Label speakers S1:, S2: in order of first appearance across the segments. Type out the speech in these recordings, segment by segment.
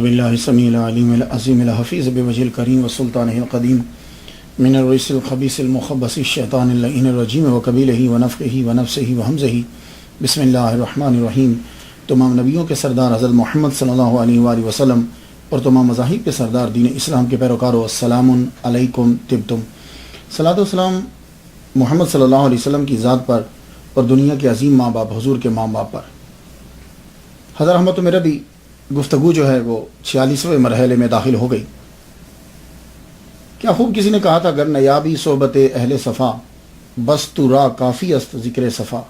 S1: باللہ السمیع العلیم العظیم الحفیظ بوجہ الکریم وسلطانہ القدیم من الرجس الخبیث المخبث الشیطان اللعین الرجیم وقبیلہ ونفخہ ونفسہ وہمزہ بسم اللہ الرحمن الرحیم۔ تمام نبیوں کے سردار حضرت محمد صلی اللہ علیہ وآلہ وسلم اور تمام مذاہب کے سردار دین اسلام کے پیروکاروں، السلام علیکم طبتم۔ صلاۃ و سلام محمد صلی اللہ علیہ وسلم کی ذات پر اور دنیا کے عظیم ماں باپ حضور کے ماں باپ پر۔ حضرت احمد میرا بھی گفتگو جو ہے وہ 46ویں مرحلے میں داخل ہو گئی۔ کیا خوب کسی نے کہا تھا، گر نیابی صحبت اہل صفا بس تو را کافی است ذکر صفا۔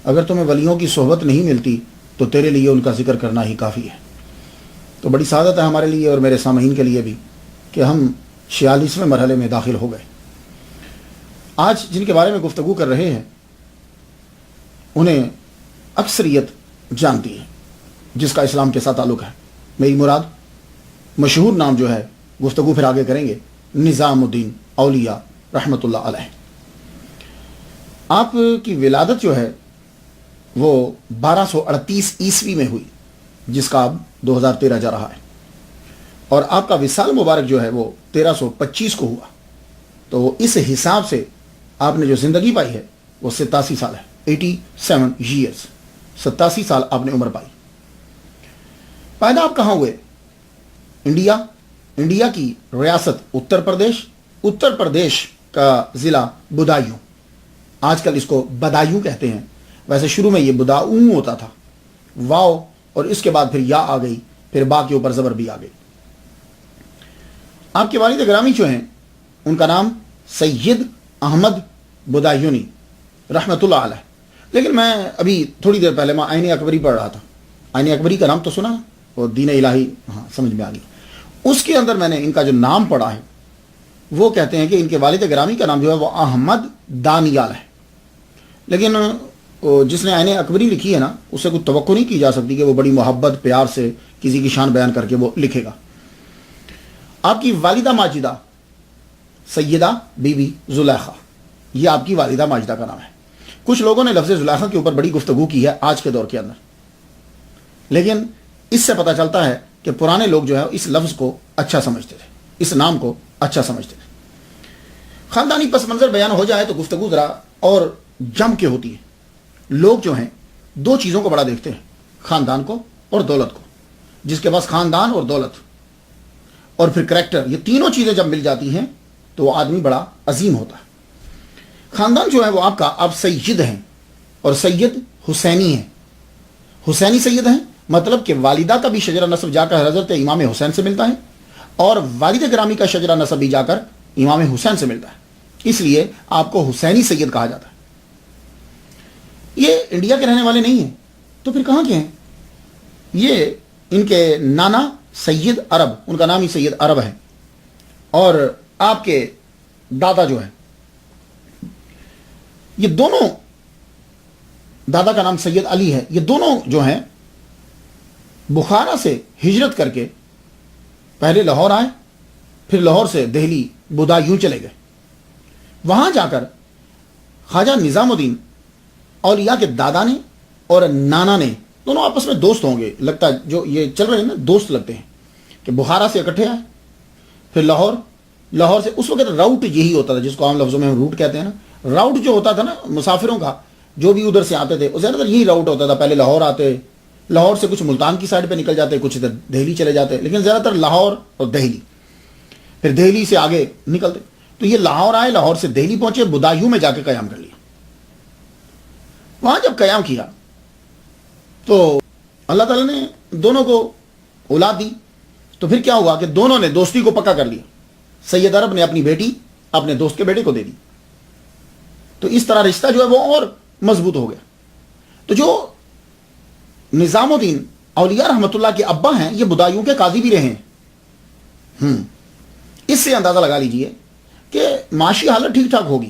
S1: اگر تمہیں ولیوں کی صحبت نہیں ملتی تو تیرے لیے ان کا ذکر کرنا ہی کافی ہے۔ تو بڑی سعادت ہے ہمارے لیے اور میرے سامعین کے لیے بھی کہ ہم 46ویں مرحلے میں داخل ہو گئے۔ آج جن کے بارے میں گفتگو کر رہے ہیں انہیں اکثریت جانتی ہے جس کا اسلام کے ساتھ تعلق ہے۔ میری مراد مشہور نام جو ہے، گفتگو پھر آگے کریں گے، نظام الدین اولیاء رحمۃ اللہ علیہ۔ آپ کی ولادت جو ہے وہ 1238 عیسوی میں ہوئی، جس کا اب 2013 جا رہا ہے، اور آپ کا وصال مبارک جو ہے وہ 1325 کو ہوا۔ تو اس حساب سے آپ نے جو زندگی پائی ہے وہ 87 سال ہے، 87 ایئرس، 87 سال آپ نے عمر پائی۔ پیدا آپ کہاں ہوئے؟ انڈیا کی ریاست اتر پردیش کا ضلع بدایوں، آج کل اس کو بدایوں کہتے ہیں، ویسے شروع میں یہ بداؤں ہوتا تھا، واو اور اس کے بعد پھر یا آ گئی، پھر با کے اوپر زبر بھی آ گئی۔ آپ کے والد گرامی جو ہیں ان کا نام سید احمد بدایونی رحمۃ اللہ علیہ۔ لیکن میں ابھی تھوڑی دیر پہلے میں آئین اکبری پڑھ رہا تھا۔ آئین اکبری کا نام تو سنا اور دین الہی، ہاں سمجھ میں آ گئی۔ اس کے اندر میں نے ان کا جو نام پڑھا ہے وہ کہتے ہیں کہ ان کے والد گرامی کا نام جو ہے وہ احمد دانیال ہے، لیکن جس نے آئین اکبری لکھی ہے نا، اس سے کوئی توقع نہیں کی جا سکتی کہ وہ بڑی محبت پیار سے کسی کی شان بیان کر کے وہ لکھے گا۔ آپ کی والدہ ماجدہ سیدہ بی بی زلیخا، یہ آپ کی والدہ ماجدہ کا نام ہے۔ کچھ لوگوں نے لفظ زلیخا کے اوپر بڑی گفتگو کی ہے آج کے دور کے اندر، لیکن اس سے پتہ چلتا ہے کہ پرانے لوگ جو ہے اس لفظ کو اچھا سمجھتے تھے، اس نام کو اچھا سمجھتے تھے۔ خاندانی پس منظر بیان ہو جائے تو گفتگو ذرا اور جم کے ہوتی ہے۔ لوگ جو ہیں دو چیزوں کو بڑا دیکھتے ہیں، خاندان کو اور دولت کو۔ جس کے پاس خاندان اور دولت اور پھر کریکٹر، یہ تینوں چیزیں جب مل جاتی ہیں تو وہ آدمی بڑا عظیم ہوتا ہے۔ خاندان جو ہے وہ آپ سید ہیں، اور سید حسینی ہیں، حسینی سید ہیں، مطلب کہ والدہ کا بھی شجرہ نسب جا کر حضرت امام حسین سے ملتا ہے، اور والد گرامی کا شجرہ نسب بھی جا کر امام حسین سے ملتا ہے، اس لیے آپ کو حسینی سید کہا جاتا ہے۔ یہ انڈیا کے رہنے والے نہیں ہیں تو پھر کہاں کے ہیں؟ یہ ان کے نانا سید عرب، ان کا نام ہی سید عرب ہے، اور آپ کے دادا جو ہے، یہ دونوں، دادا کا نام سید علی ہے، یہ دونوں جو ہیں بخارا سے ہجرت کر کے پہلے لاہور آئے، پھر لاہور سے دہلی بدایوں چلے گئے۔ وہاں جا کر خواجہ نظام الدین اولیاء کے دادا نے اور نانا نے، دونوں آپس میں دوست ہوں گے، لگتا ہے جو یہ چل رہے ہیں نا دوست لگتے ہیں، کہ بخارا سے اکٹھے آئے، پھر لاہور سے، اس وقت راؤٹ یہی ہوتا تھا جس کو عام لفظوں میں ہم روٹ کہتے ہیں نا، راؤٹ جو ہوتا تھا نا مسافروں کا، جو بھی ادھر سے آتے تھے زیادہ تر یہی راؤٹ ہوتا تھا۔ پہلے لاہور آتے، لاہور سے کچھ ملتان کی سائڈ پہ نکل جاتے، کچھ ادھر دہلی چلے جاتے، لیکن زیادہ تر لاہور اور دہلی، پھر دہلی سے آگے نکلتے۔ تو یہ لاہور آئے، لاہور سے دہلی پہنچے، بدایوں میں جا کے قیام کر لیا۔ وہاں جب قیام کیا تو اللہ تعالیٰ نے دونوں کو اولاد دی، تو پھر کیا ہوا کہ دونوں نے دوستی کو پکا کر لیا۔ سید عرب نے اپنی بیٹی اپنے دوست کے بیٹے کو دے دی، تو اس طرح رشتہ جو ہے وہ اور مضبوط ہو گیا۔ تو جو نظام الدین اولیاء رحمۃ اللہ کے ابا ہیں، یہ بدایوں کے قاضی بھی رہے ہیں۔ اس سے اندازہ لگا لیجئے کہ معاشی حالت ٹھیک ٹھاک ہوگی،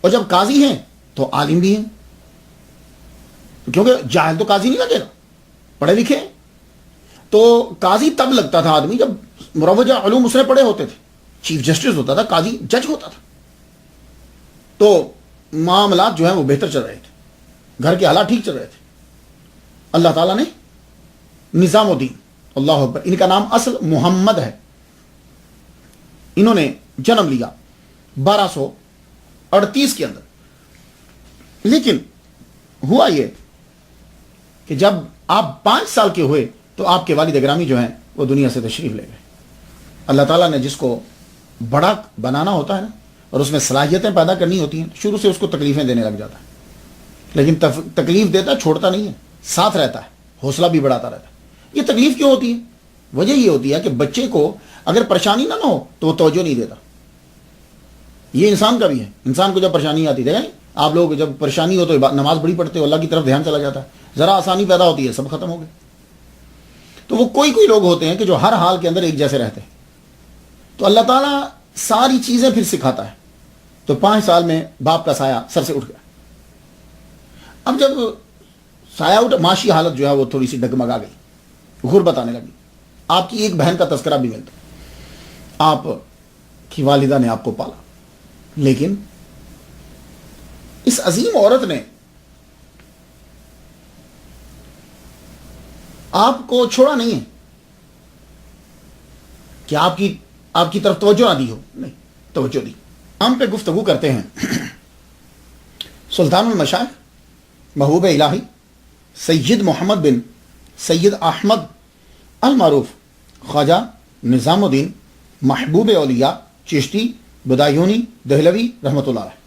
S1: اور جب قاضی ہیں تو عالم بھی ہیں، کیونکہ جاہل تو قاضی نہیں لگے گا، پڑھے لکھے ہیں۔ تو قاضی تب لگتا تھا آدمی جب مروجہ علوم اس نے پڑھے ہوتے تھے، چیف جسٹس ہوتا تھا، قاضی جج ہوتا تھا، تو معاملات جو ہیں وہ بہتر چل رہے تھے، گھر کے حالات ٹھیک چل رہے تھے۔ اللہ تعالیٰ نے نظام الدین اللہ اکبر. ان کا نام اصل محمد ہے. انہوں نے جنم لیا 1238 کے اندر. لیکن ہوا یہ کہ جب آپ 5 سال کے ہوئے تو آپ کے والد گرامی جو ہیں وہ دنیا سے تشریف لے گئے. اللہ تعالیٰ نے جس کو بڑا بنانا ہوتا ہے نا اور اس میں صلاحیتیں پیدا کرنی ہوتی ہیں شروع سے اس کو تکلیفیں دینے لگ جاتا ہے. لیکن تکلیف دیتا چھوڑتا نہیں ہے, ساتھ رہتا ہے, حوصلہ بھی بڑھاتا رہتا ہے. یہ تکلیف کیوں ہوتی ہے؟ وجہ یہ ہوتی ہے کہ بچے کو اگر پریشانی نہ ہو تو وہ توجہ نہیں دیتا. یہ انسان کا بھی ہے. انسان کو جب پریشانی آتی ہے آپ لوگ جب پریشانی ہو تو نماز بڑی پڑھتے ہو, اللہ کی طرف دھیان چلا جاتا ہے, ذرا آسانی پیدا ہوتی ہے سب ختم ہو گئے. تو وہ کوئی لوگ ہوتے ہیں کہ جو ہر حال کے اندر ایک جیسے رہتے ہیں. تو اللہ تعالیٰ ساری چیزیں پھر سکھاتا ہے. تو 5 سال میں باپ کا سایہ سر سے اٹھ گیا. اب جب سایہ اٹھا, معاشی حالت جو ہے وہ تھوڑی سی ڈگمگا گئی, غربت آنے لگی. آپ کی ایک بہن کا تذکرہ بھی ملتا. آپ کی والدہ نے آپ کو پالا, لیکن اس عظیم عورت نے آپ کو چھوڑا نہیں ہے کہ آپ کی طرف توجہ نہ دی ہو. نہیں, توجہ دی. ہم پہ گفتگو کرتے ہیں سلطان المشائخ محبوب الہی سید محمد بن سید احمد المعروف خواجہ نظام الدین محبوب اولیاء چشتی بدایونی دہلوی رحمۃ اللہ علیہ.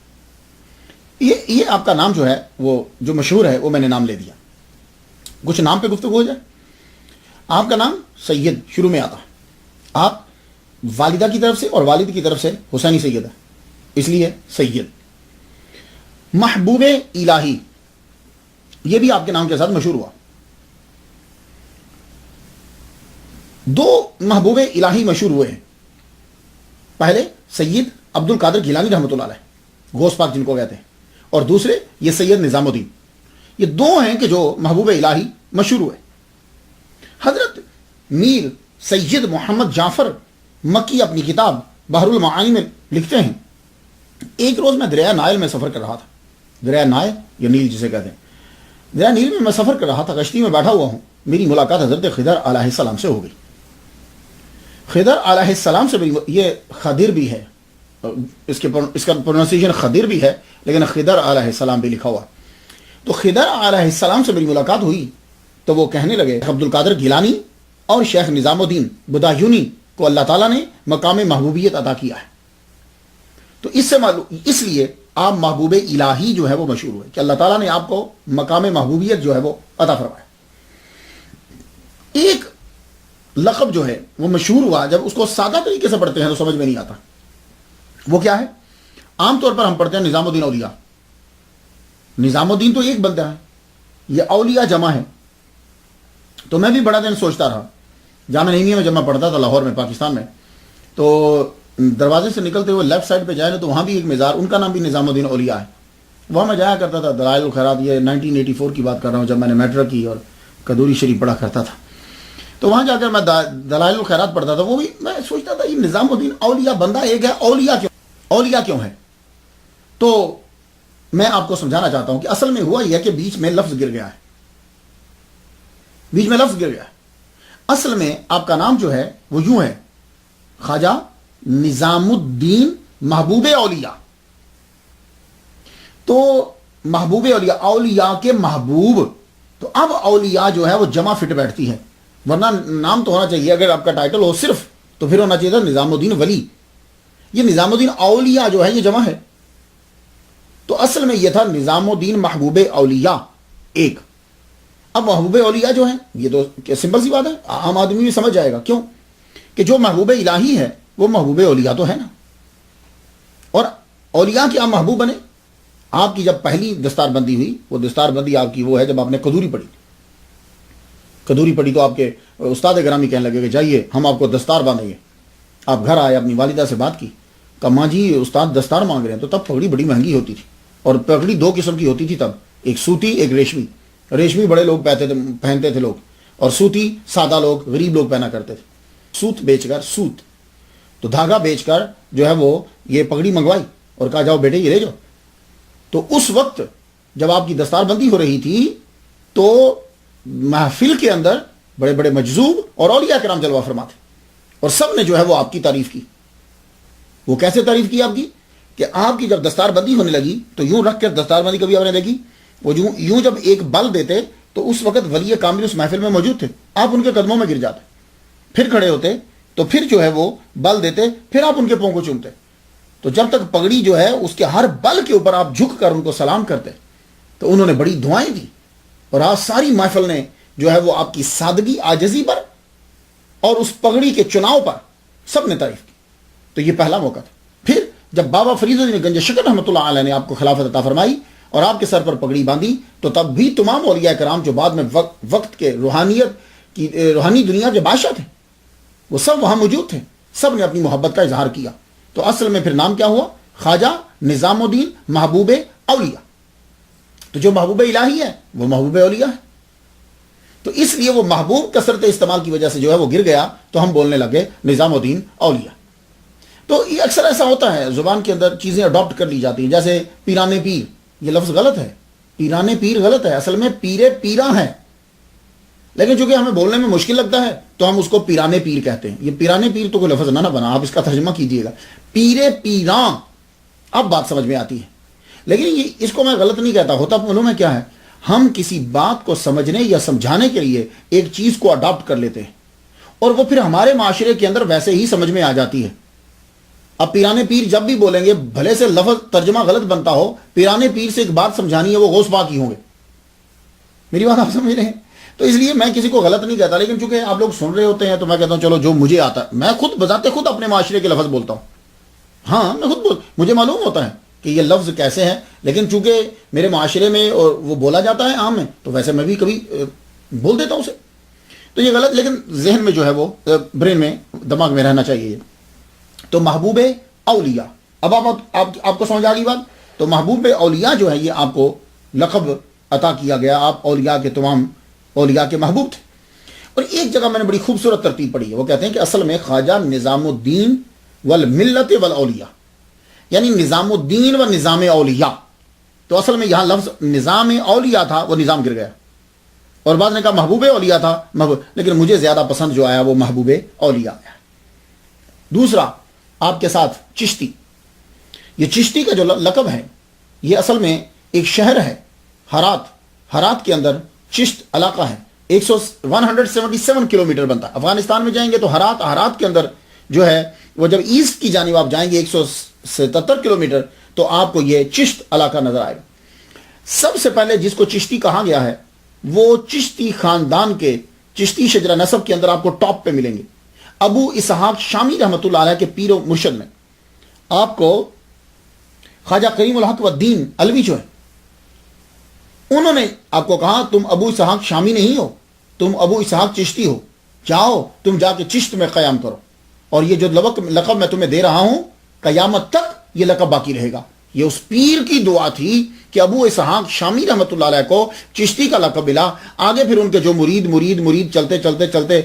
S1: یہ آپ کا نام جو ہے وہ جو مشہور ہے وہ میں نے نام لے دیا. کچھ نام پہ گفتگو ہو جائے. آپ کا نام سید شروع میں آتا ہے. آپ والدہ کی طرف سے اور والد کی طرف سے حسینی سید ہے, اس لیے سید. محبوب الہی یہ بھی آپ کے نام کے ساتھ مشہور ہوا. 2 محبوب الہی مشہور ہوئے ہیں. پہلے سید عبد القادر گیلانی رحمۃ اللہ علیہ, غوث پاک جن کو کہتے ہیں, اور دوسرے یہ سید نظام الدین. یہ 2 ہیں کہ جو محبوب الہی مشہور ہوئے. حضرت میر سید محمد جعفر مکی اپنی کتاب بحر المعانی میں لکھتے ہیں, ایک روز میں دریا نائل میں سفر کر رہا تھا. دریا نائل یا نیل جسے کہتے ہیں, دریا نیل میں سفر کر رہا تھا, کشتی میں بیٹھا ہوا ہوں. میری ملاقات حضرت خضر علیہ السلام سے ہو گئی. خضر علیہ السلام سے یہ خضر بھی ہے, اس کا پروننسیشن خضر بھی ہے, لیکن خضر علیہ السلام بھی لکھا ہوا. تو خضر علیہ السلام سے میری ملاقات ہوئی تو وہ کہنے لگے عبد القادر گیلانی اور شیخ نظام الدین بدایونی کو اللہ تعالیٰ نے مقام محبوبیت عطا کیا ہے. تو اس سے معلوم, اس لیے آپ محبوب الہی جو ہے وہ مشہور ہوئے کہ اللہ تعالیٰ نے آپ کو مقام محبوبیت جو ہے وہ عطا فرمایا. ایک لقب جو ہے وہ مشہور ہوا, جب اس کو سادہ طریقے سے پڑھتے ہیں تو سمجھ میں نہیں آتا. وہ کیا ہے؟ عام طور پر ہم پڑھتے ہیں نظام الدین اولیاء. نظام الدین تو ایک بندہ ہے, یہ اولیاء جمع ہے. تو میں بھی بڑا دن سوچتا رہا, جامعہ نعیمیہ میں جب میں پڑھتا تھا لاہور میں پاکستان میں, تو دروازے سے نکلتے ہوئے لیفٹ سائڈ پہ جائے تو وہاں بھی ایک مزار, ان کا نام بھی نظام الدین اولیاء ہے. وہاں میں جایا کرتا تھا. دلائل الخیرات, یہ 1984 کی بات کر رہا ہوں, جب میں نے میٹرک کی اور قدوری شریف پڑھا کرتا تھا. تو وہاں جا کر میں دلائل الخیرات پڑھتا تھا. وہ بھی میں سوچتا تھا یہ نظام الدین اولیاء بندہ ایک ہے, اولیاء کیوں ہے؟ تو میں آپ کو سمجھانا چاہتا ہوں کہ اصل میں ہوا یہ ہے کہ بیچ میں لفظ گر گیا ہے. اصل میں آپ کا نام جو ہے وہ یوں ہے, خواجہ نظام الدین محبوب اولیاء. تو محبوب اولیاء, اولیاء کے محبوب. تو اب اولیاء جو ہے وہ جمع فٹ بیٹھتی ہے, ورنہ نام تو ہونا چاہیے, اگر آپ کا ٹائٹل ہو صرف تو پھر ہونا چاہیے تھا نظام الدین ولی. یہ نظام الدین اولیاء جو ہے یہ جمع ہے. تو اصل میں یہ تھا نظام الدین محبوب اولیاء ایک. اب محبوب اولیاء جو ہیں یہ تو سمپل سی بات ہے, عام آدمی بھی سمجھ جائے گا. کیوں کہ جو محبوب الہی ہے وہ محبوب اولیاء تو ہے نا. اور اولیاء کے آپ محبوب بنے. آپ کی جب پہلی دستار بندی ہوئی, وہ دستار بندی آپ کی وہ ہے جب آپ نے قدوری پڑھی تو آپ کے استاد گرامی کہنے لگے کہ جائیے ہم آپ کو دستار باندھیں گے. آپ گھر آئے, اپنی والدہ سے بات کی, کہا ماں جی استاد دستار مانگ رہے ہیں. تو تب پگڑی بڑی مہنگی ہوتی تھی, اور پگڑی 2 قسم کی ہوتی تھی تب, ایک سوتی ایک ریشمی. ریشمی بڑے لوگ پہنتے تھے لوگ, اور سوتی سادہ لوگ غریب لوگ پہنا کرتے تھے. سوت تو دھاگا بیچ کر جو ہے وہ یہ پگڑی منگوائی اور کہا جاؤ بیٹے یہ لے جاؤ. تو اس وقت جب آپ کی دستار بندی ہو رہی تھی تو محفل کے اندر بڑے بڑے مجذوب اور اولیاء کرام جلوہ فرما تھے، اور سب نے جو ہے وہ آپ کی تعریف کی۔ وہ کیسے تعریف کی آپ کی؟ کہ آپ کی جب دستار بندی ہونے لگی تو یوں رکھ کر دستار بندی کبھی آپ نے دیکھی؟ وہ یوں جب ایک بل دیتے تو اس وقت ولی کامل اس محفل میں موجود تھے، آپ ان کے قدموں میں گر جاتے، پھر کھڑے ہوتے تو پھر جو ہے وہ بل دیتے، پھر آپ ان کے پاؤں کو چومتے، تو جب تک پگڑی جو ہے اس کے ہر بل کے اوپر آپ جھک کر ان کو سلام کرتے، تو انہوں نے بڑی دعائیں دی، اور آج ساری محفل نے جو ہے وہ آپ کی سادگی، عاجزی پر اور اس پگڑی کے چناؤ پر سب نے تعریف کی۔ تو یہ پہلا موقع تھا۔ پھر جب بابا فرید الدین گنج شکر رحمۃ اللہ علیہ نے آپ کو خلافت عطا فرمائی اور آپ کے سر پر پگڑی باندھی، تو تب بھی تمام اولیاء کرام جو بعد میں وقت کے روحانی دنیا کے بادشاہ تھے، وہ سب وہاں موجود تھے، سب نے اپنی محبت کا اظہار کیا۔ تو اصل میں پھر نام کیا ہوا؟ خواجہ نظام الدین محبوب اولیاء۔ تو جو محبوب الہی ہے وہ محبوب اولیاء ہے، تو اس لیے وہ محبوب کثرت استعمال کی وجہ سے جو ہے وہ گر گیا، تو ہم بولنے لگے نظام الدین اولیاء۔ تو یہ اکثر ایسا ہوتا ہے، زبان کے اندر چیزیں اڈاپٹ کر لی جاتی ہیں، جیسے پیرانے پیر، یہ لفظ غلط ہے، پیرانے پیر غلط ہے، اصل میں پیرے پیرا ہے، لیکن چونکہ ہمیں بولنے میں مشکل لگتا ہے تو ہم اس کو پیرانے پیر کہتے ہیں۔ یہ پیرانے پیر تو کوئی لفظ نہ بنا، آپ اس کا ترجمہ کیجئے گا، پیرے پیراں، اب بات سمجھ میں آتی ہے۔ لیکن اس کو میں غلط نہیں کہتا، ہوتا علوم میں کیا ہے، ہم کسی بات کو سمجھنے یا سمجھانے کے لیے ایک چیز کو اڈاپٹ کر لیتے ہیں، اور وہ پھر ہمارے معاشرے کے اندر ویسے ہی سمجھ میں آ جاتی ہے۔ اب پیرانے پیر جب بھی بولیں گے، بھلے سے لفظ ترجمہ غلط بنتا ہو، پیرانے پیر سے ایک بات سمجھانی ہے، وہ غوث پاک ہی ہوں گے۔ میری بات آپ سمجھ رہے ہیں؟ تو اس لیے میں کسی کو غلط نہیں کہتا، لیکن چونکہ آپ لوگ سن رہے ہوتے ہیں تو میں کہتا ہوں چلو جو مجھے آتا ہے، میں خود بذات خود اپنے معاشرے کے لفظ بولتا ہوں، ہاں میں خود مجھے معلوم ہوتا ہے کہ یہ لفظ کیسے ہیں، لیکن چونکہ میرے معاشرے میں اور وہ بولا جاتا ہے عام میں، تو ویسے میں بھی کبھی بول دیتا ہوں اسے، تو یہ غلط، لیکن ذہن میں جو ہے وہ برین میں، دماغ میں رہنا چاہیے۔ تو محبوب اولیاء، اب آپ کو سمجھ آ گئی بات؟ تو محبوب اولیاء جو ہے یہ آپ کو لقب عطا کیا گیا، آپ اولیاء کے تمام اولیاء کے محبوب تھے۔ اور ایک جگہ میں نے بڑی خوبصورت ترتیب پڑھی ہے، وہ کہتے ہیں کہ اصل میں خواجہ نظام الدین والملت والاولیاء، یعنی نظام الدین و نظام اولیاء، تو اصل میں یہاں لفظ نظام اولیاء تھا، وہ نظام گر گیا، اور بعد نے کہا محبوب اولیاء تھا، لیکن مجھے زیادہ پسند جو آیا وہ محبوب اولیاء آیا۔ دوسرا آپ کے ساتھ چشتی، یہ چشتی کا جو لقب ہے یہ اصل میں ایک شہر ہے، ہرات کے اندر چشت علاقہ ہے، 177 کلومیٹر بنتا ہے۔ افغانستان میں جائیں گے تو ہرات کے اندر جو ہے وہ جب ایسٹ کی جانب آپ جائیں گے 177 کلومیٹر تو آپ کو یہ چشت علاقہ نظر آئے گا۔ سب سے پہلے جس کو چشتی کہا گیا ہے وہ چشتی خاندان کے چشتی شجرہ نسب کے اندر آپ کو ٹاپ پہ ملیں گے۔ ابو اسحاق شامی رحمۃ اللہ علیہ کے پیر و مرشد میں آپ کو خواجہ کریم الحق والدین علوی جو ہے، انہوں نے آپ کو کہا تم ابو اسحاق شامی نہیں ہو، تم ابو اسحاق چشتی ہو، جاؤ تم جا کے چشت میں قیام کرو، اور یہ جو لقب میں تمہیں دے رہا ہوں قیامت تک یہ لقب باقی رہے گا۔ یہ اس پیر کی دعا تھی کہ ابو اسحاق شامی رحمۃ اللہ علیہ کو چشتی کا لقب ملا۔ آگے پھر ان کے جو مرید چلتے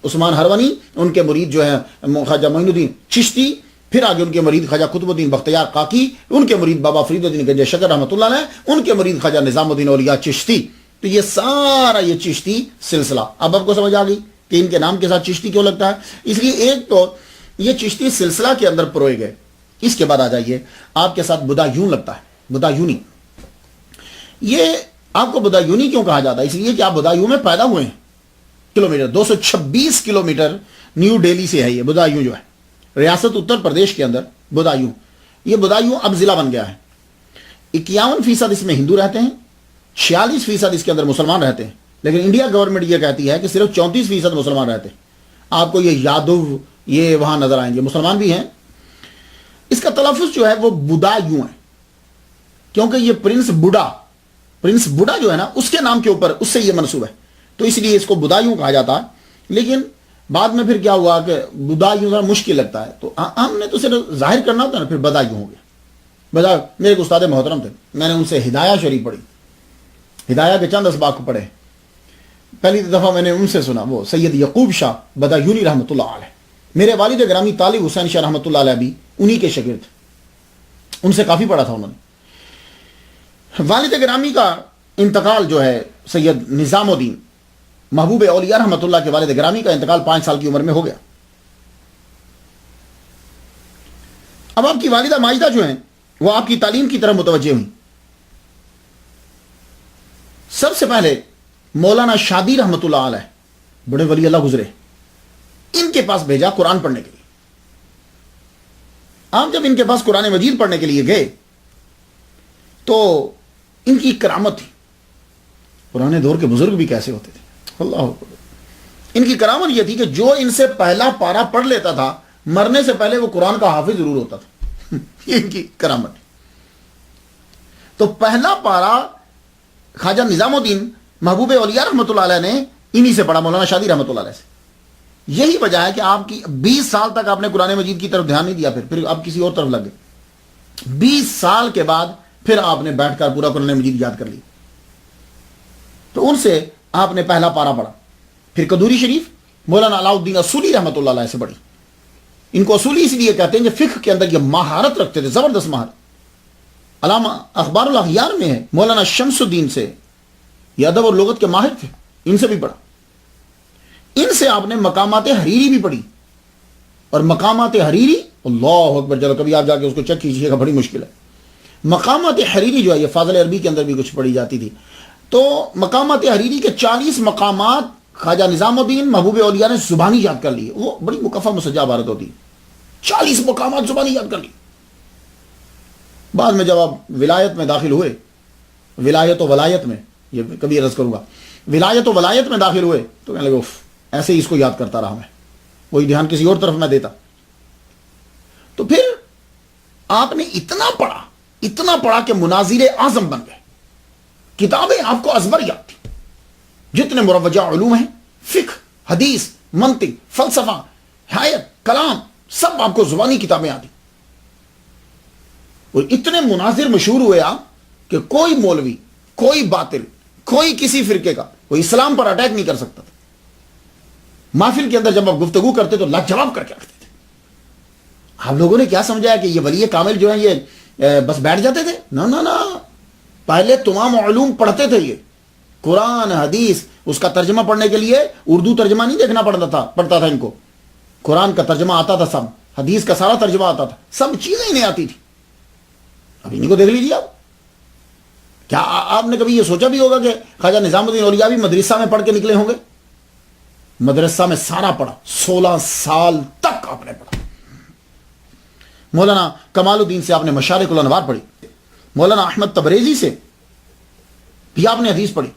S1: عثمان ہروانی، ان کے مرید جو ہے خواجہ معین الدین چشتی، پھر آگے ان کے مرید خواجہ قطب الدین بختیار کاکی، ان کے مرید بابا فرید الدین گنج شکر رحمۃ اللہ علیہ، ان کے مرید خواجہ نظام الدین اولیاء چشتی۔ تو یہ سارا یہ چشتی سلسلہ اب آپ کو سمجھ آ گئی کہ ان کے نام کے ساتھ چشتی کیوں لگتا ہے۔ اس لیے ایک تو یہ چشتی سلسلہ کے اندر پروئے گئے۔ اس کے بعد آ جائیے، آپ کے ساتھ بدایون لگتا ہے، بدایونی۔ یہ آپ کو بدایونی کیوں کہا جاتا ہے؟ اس لیے کہ آپ بدایون میں پیدا ہوئے ہیں، کلومیٹر 226 کلومیٹر نیو ڈیلی سے ہے یہ بدایون جو ہے، ریاست اتر پردیش کے اندر بدایون۔ یہ بدایون اب ضلع بن گیا ہے۔ 51% اس میں ہندو رہتے ہیں، 46% اس کے اندر مسلمان رہتے ہیں، لیکن انڈیا گورنمنٹ یہ کہتی ہے کہ صرف 34% مسلمان رہتے ہیں۔ آپ کو یہ یادو یہ وہاں نظر آئیں گے، مسلمان بھی ہیں۔ اس کا تلفظ جو ہے وہ بدایوں ہے، کیونکہ یہ پرنس بوڈا جو ہے نا اس کے نام کے اوپر اس سے یہ منسوب ہے، تو اس لیے اس کو بدایوں کہا جاتا ہے۔ لیکن بعد میں پھر کیا ہوا کہ بدایوں ذرا مشکل لگتا ہے، تو ہم نے تو صرف ظاہر کرنا ہوتا ہے نا، پھر بدایوں ہو گیا۔ میرے ایک استاد محترم تھے، میں نے ان سے ہدایہ شریف پڑھی، ہدایہ کے چند اسباق پڑھے۔ پہلی دفعہ میں نے ان سے سنا، وہ سید یعقوب شاہ بدایونی رحمۃ اللہ علیہ، میرے والد گرامی طالب حسین شاہ رحمۃ اللہ علیہ بھی انہی کے شاگرد تھے، ان سے کافی پڑھا تھا انہوں نے۔ والد گرامی کا انتقال جو ہے سید نظام الدین محبوب اولیاء رحمۃ اللہ کے والد گرامی کا انتقال 5 سال کی عمر میں ہو گیا. اب آپ کی والدہ ماجدہ جو ہیں وہ آپ کی تعلیم کی طرف متوجہ ہوئی. سب سے پہلے مولانا شادی رحمۃ اللہ علیہ بڑے ولی اللہ گزرے، ان کے پاس بھیجا قرآن پڑھنے کے لیے. آپ جب ان کے پاس قرآن مجید پڑھنے کے لیے گئے تو ان کی کرامت تھی. پرانے دور کے بزرگ بھی کیسے ہوتے تھے، اللہ اکبر. ان کی کرامت یہ تھی کہ جو ان سے پہلا پارا پڑھ لیتا تھا مرنے سے پہلے وہ قرآن کا حافظ ضرور ہوتا تھا. یہ ان کی کرامت. تو پہلا پارا خواجہ نظام الدین محبوب اولیاء رحمۃ اللہ علیہ نے انہی سے پڑھا، مولانا شادی رحمۃ اللہ علیہ سے. یہی وجہ ہے کہ آپ کی 20 سال تک آپ نے قرآن مجید کی طرف دھیان نہیں دیا، پھر آپ کسی اور طرف لگ گئے. 20 سال کے بعد پھر آپ نے بیٹھ کر پورا قرآن مجید یاد کر لی. تو ان سے آپ نے پہلا پارا پڑھا. پھر قدوری شریف مولانا علاء الدین اصولی رحمۃ اللہ علیہ سے پڑھی. ان کو اصولی اس لیے کہتے ہیں کہ فقہ کے اندر یہ مہارت رکھتے تھے، زبردست مہارت. علامہ اخبار الاغیار میں ہے مولانا شمس الدین سے، یہ ادب اور لغت کے ماہر تھے، ان سے بھی پڑھا. ان سے آپ نے مقامات حریری بھی پڑھی. اور مقامات حریری اللہ اکبر، چلو کبھی آپ جا کے اس کو چیک کیجیے گا، بڑی مشکل ہے. مقامات حریری جو ہے یہ فاضل عربی کے اندر بھی کچھ پڑھی جاتی تھی. تو مقامات حریری کے 40 مقامات خواجہ نظام الدین محبوب اولیاء نے زبانی یاد کر لی. وہ بڑی مکفہ مسجع عبارت ہوتی، 40 مقامات زبانی یاد کر لی. بعد میں جب آپ ولایت میں داخل ہوئے، ولایت و ولایت میں، یہ کبھی عرض کروں گا، ولایت و ولایت میں داخل ہوئے تو کہنے لگے ایسے ہی اس کو یاد کرتا رہا میں، وہی دھیان کسی اور طرف میں دیتا. تو پھر آپ نے اتنا پڑھا کہ مناظر اعظم بن گئے. کتابیں آپ کو ازبر یاد تھی. جتنے مروجہ علوم ہیں، فقہ، حدیث، منطق، فلسفہ، حیات، کلام، سب آپ کو زبانی کتابیں آتی. اور اتنے مناظر مشہور ہوئے آپ کہ کوئی مولوی، کوئی باطل، کوئی کسی فرقے کا وہ اسلام پر اٹیک نہیں کر سکتا تھا. محفل کے اندر جب آپ گفتگو کرتے تو لاجواب کر کے رکھتے تھے. آپ لوگوں نے کیا سمجھا کہ یہ ولی کامل جو ہیں یہ بس بیٹھ جاتے تھے؟ نہ، پہلے تمام علوم پڑھتے تھے. یہ قرآن حدیث اس کا ترجمہ پڑھنے کے لیے اردو ترجمہ نہیں دیکھنا پڑتا تھا ان کو. قرآن کا ترجمہ آتا تھا، سب حدیث کا سارا ترجمہ آتا تھا، سب چیزیں انہیں آتی تھی. اب انہیں کو دیکھ لیجیے آپ. کیا آپ نے کبھی یہ سوچا بھی ہوگا کہ خواجہ نظام الدین اولیاء بھی مدرسہ میں پڑھ کے نکلے ہوں گے؟ مدرسہ میں سارا پڑھا، 16 سال تک آپ نے پڑھا. مولانا کمال الدین سے آپ نے مشارق الانوار پڑھی. مولانا احمد تبریزی سے بھی آپ نے حدیث پڑھی.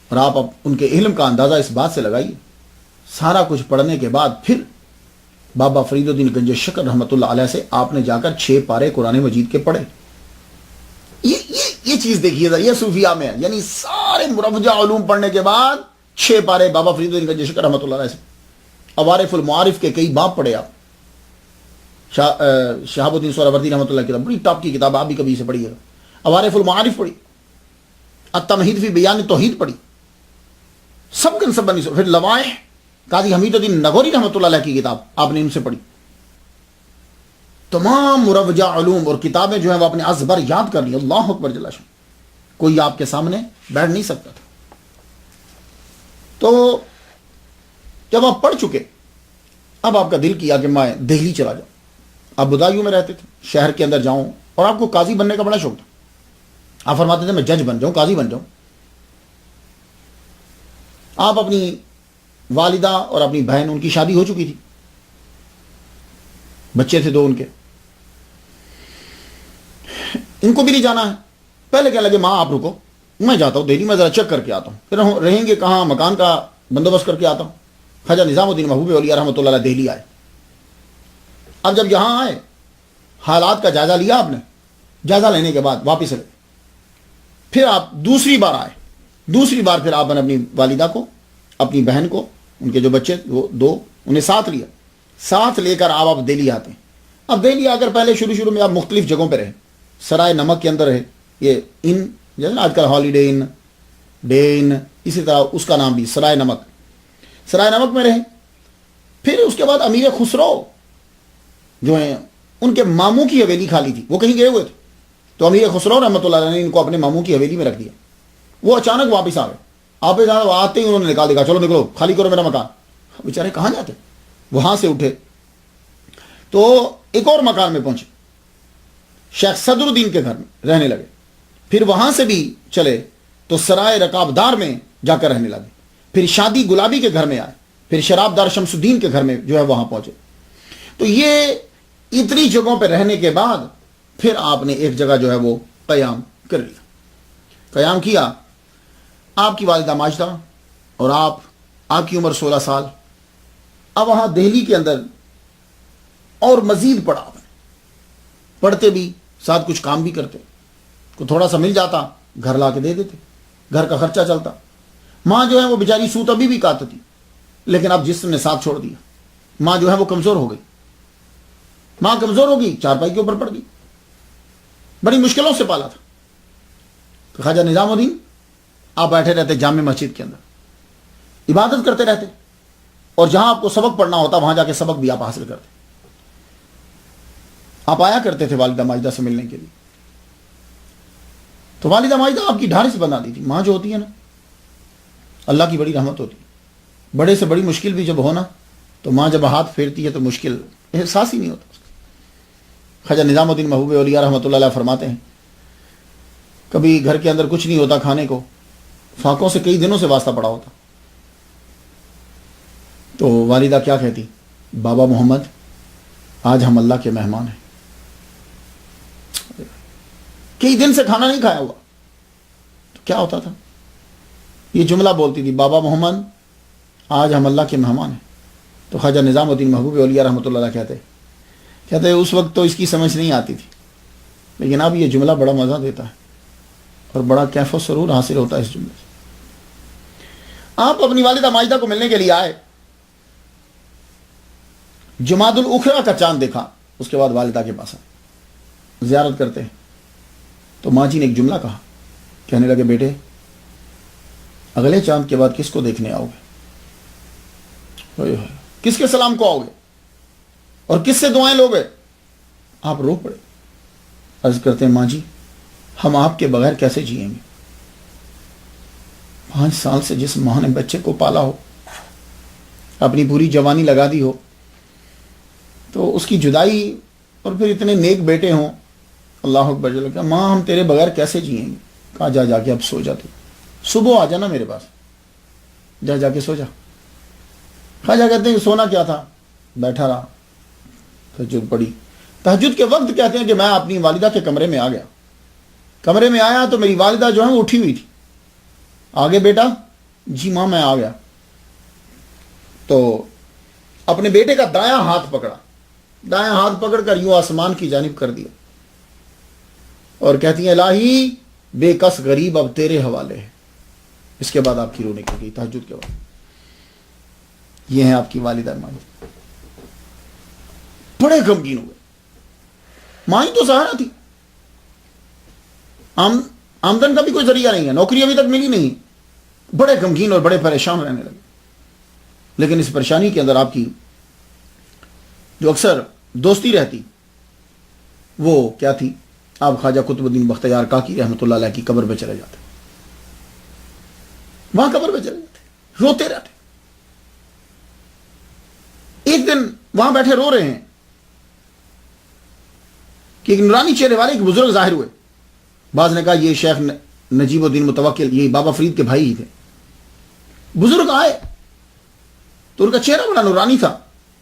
S1: اور آپ اب ان کے علم کا اندازہ اس بات سے لگائیے، سارا کچھ پڑھنے کے بعد پھر بابا فرید الدین گنج شکر رحمۃ اللہ علیہ سے آپ نے جا کر 6 پارے قرآن مجید کے پڑھے. یہ چیز دیکھیے ذرا، یہ صوفیہ میں ہے. یعنی سارے مروجہ علوم پڑھنے کے بعد 6 پارے بابا فرید الدین گنج شکر رحمۃ اللہ علیہ سے. عوارف المعارف کے کئی باب پڑھے آپ. شہاب الدین سہروردی رحمۃ اللہ کی کتاب، بڑی ٹاپ کی کتاب، آپ بھی کبھی اسے پڑھیے گا. عوارف المعارف پڑھی، التمہید فی بیان توحید پڑھی، سب کن سب بنی. پھر لوائح قاضی حمید الدین نگوری رحمۃ اللہ علیہ کی کتاب آپ نے ان سے پڑھی. تمام مروجہ علوم اور کتابیں جو ہیں وہ اپنے ازبر یاد کر لی. اللہ اکبر جل شان. کوئی آپ کے سامنے بیٹھ نہیں سکتا تھا. تو جب آپ پڑھ چکے، اب آپ کا دل کیا کہ میں دہلی چلا جاؤں. آپ بدایوں میں رہتے تھے، شہر کے اندر جاؤں، اور آپ کو قاضی بننے کا بڑا شوق تھا. آپ فرماتے تھے میں جج بن جاؤں، قاضی بن جاؤں. آپ اپنی والدہ اور اپنی بہن، ان کی شادی ہو چکی تھی، بچے تھے 2 ان کے. ان کو بھی نہیں جانا ہے. پہلے کہنے لگے ماں آپ رکو، میں جاتا ہوں دہلی، میں ذرا چیک کر کے آتا ہوں، پھر رہیں گے کہاں، مکان کا بندوبست کر کے آتا ہوں. خواجہ نظام الدین محبوب اولیاء رحمۃ اللہ علیہ دہلی آئے. اب جب یہاں آئے، حالات کا جائزہ لیا آپ نے. جائزہ لینے کے بعد واپس آئے. پھر آپ دوسری بار آئے. دوسری بار پھر آپ نے اپنی والدہ کو، اپنی بہن کو، ان کے جو بچے وہ 2، انہیں ساتھ لیا. ساتھ لے کر آپ دہلی آتے ہیں. اب دہلی آ کر پہلے شروع میں آپ مختلف جگہوں پہ رہے. سرائے نمک کے اندر رہے، یہ ان جیسے آج کل ہالیڈے ان، ڈے ان، اسی طرح اس کا نام بھی سرائے نمک. سرائے نمک میں رہے. پھر اس کے بعد امیر خسرو جو ہیں، ان کے ماموں کی حویلی خالی تھی، وہ کہیں گئے ہوئے تھے، تو امیر خسرو رحمۃ اللہ علیہ نے ان کو اپنے ماموں کی حویلی میں رکھ دیا. وہ اچانک واپس آ گئے. آپ آتے ہی انہوں نے نکال دیا، چلو نکلو، خالی کرو میرا مکان۔ بیچارے کہاں جاتے، وہاں سے اٹھے تو ایک اور مکان میں پہنچے، شیخ صدر الدین کے گھر میں رہنے لگے۔ پھر وہاں سے بھی چلے تو سرائے رکابدار میں جا کر رہنے لگے۔ پھر شادی گلابی کے گھر میں آئے، پھر شراب دار شمس الدین کے گھر میں جو ہے وہاں پہنچے۔ تو یہ اتنی جگہوں پہ رہنے کے بعد پھر آپ نے ایک جگہ جو ہے وہ قیام کر لیا۔ قیام کیا، آپ کی والدہ ماجدہ اور آپ کی عمر 16 سال۔ اب وہاں دہلی کے اندر اور مزید پڑھا، پڑھتے بھی ساتھ کچھ کام بھی کرتے، کو تھوڑا سا مل جاتا گھر لا کے دے دیتے، گھر کا خرچہ چلتا۔ ماں جو ہے وہ بیچاری سوت ابھی بھی کاٹتی، لیکن اب جسم نے ساتھ چھوڑ دیا، ماں جو ہے وہ کمزور ہو گئی۔ ماں کمزور ہو گئی، چارپائی کے اوپر پڑ گئی، بڑی مشکلوں سے پالا تھا۔ تو خواجہ نظام الدین آپ بیٹھے رہتے جامع مسجد کے اندر، عبادت کرتے رہتے، اور جہاں آپ کو سبق پڑھنا ہوتا وہاں جا کے سبق بھی آپ حاصل کرتے۔ آپ آیا کرتے تھے والدہ ماجدہ سے ملنے کے لیے، تو والدہ ماجدہ آپ کی ڈھارس بنا دی تھی۔ ماں جو ہوتی ہے نا، اللہ کی بڑی رحمت ہوتی ہے، بڑے سے بڑی مشکل بھی جب ہونا تو ماں جب ہاتھ پھیرتی ہے تو مشکل احساس ہی نہیں ہوتا۔ خواجہ نظام الدین محبوب اولیاء رحمۃ اللہ علیہ فرماتے ہیں، کبھی گھر کے اندر کچھ نہیں ہوتا کھانے کو، فاقوں سے کئی دنوں سے واسطہ پڑا ہوتا، تو والدہ کیا کہتی، بابا محمد آج ہم اللہ کے مہمان ہیں، کئی دن سے کھانا نہیں کھایا ہوا، تو کیا ہوتا تھا، یہ جملہ بولتی تھی، بابا محمد آج ہم اللہ کے مہمان ہیں۔ تو خواجہ نظام الدین محبوب اولیاء رحمۃ اللہ علیہ کہتے اس وقت تو اس کی سمجھ نہیں آتی تھی، لیکن اب یہ جملہ بڑا مزہ دیتا ہے اور بڑا کیف و سرور حاصل ہوتا ہے اس جملے سے۔ آپ اپنی والدہ ماجدہ کو ملنے کے لیے آئے، جمادی الاخرى کا چاند دیکھا، اس کے بعد والدہ کے پاس آئے، زیارت کرتے ہیں تو ماں جی نے ایک جملہ کہا، کہنے لگے بیٹے اگلے چاند کے بعد کس کو دیکھنے آؤ گے، کس کے سلام کو آؤ گے اور کس سے دعائیں لوگے؟ آپ رو پڑے، عرض کرتے ہیں ماں جی ہم آپ کے بغیر کیسے جئیں گے، 5 سال سے جس ماں نے بچے کو پالا ہو، اپنی پوری جوانی لگا دی ہو، تو اس کی جدائی، اور پھر اتنے نیک بیٹے ہوں، اللہ اکبر جل کہ ماں ہم تیرے بغیر کیسے جئیں گے۔ کہا جا کے اب سو جا، تو صبح آ جانا میرے پاس، جا کے سو جا۔ خواجہ کہتے ہیں کہ سونا کیا تھا، بیٹھا رہا، تہجد پڑھی۔ تہجد کے وقت کہتے ہیں کہ میں اپنی والدہ کے کمرے میں آ گیا، کمرے میں آیا تو میری والدہ جو ہے وہ اٹھی ہوئی تھی۔ آگے بیٹا، جی ماں میں آ گیا۔ تو اپنے بیٹے کا دایاں ہاتھ پکڑا، دایاں ہاتھ پکڑ کر یوں آسمان کی جانب کر دیا، اور کہتی ہیں الہی بے کس غریب اب تیرے حوالے ہے۔ اس کے بعد آپ کی رونے کی گئی تہجد کے بعد۔ یہ ہیں آپ کی والدہ ماجدہ، بڑے غمگین ہوئے، ماں ہی تو سہارا تھی، آمدن کا بھی کوئی ذریعہ نہیں ہے، نوکری ابھی تک ملی نہیں، بڑے غمگین اور بڑے پریشان رہنے لگے۔ لیکن اس پریشانی کے اندر آپ کی جو اکثر دوستی رہتی وہ کیا تھی، آپ خواجہ قطب الدین بختیار کاکی رحمۃ اللہ علیہ کی قبر پہ چلے جاتے، وہاں قبر پہ چلے جاتے، روتے رہتے۔ ایک دن وہاں بیٹھے رو رہے ہیں کہ ایک نورانی چہرے والے ایک بزرگ ظاہر ہوئے۔ بعض نے کہا یہ شیخ نجیب الدین متوکل، یہ بابا فرید کے بھائی ہی تھے۔ بزرگ آئے تو ان کا چہرہ بڑا نورانی تھا۔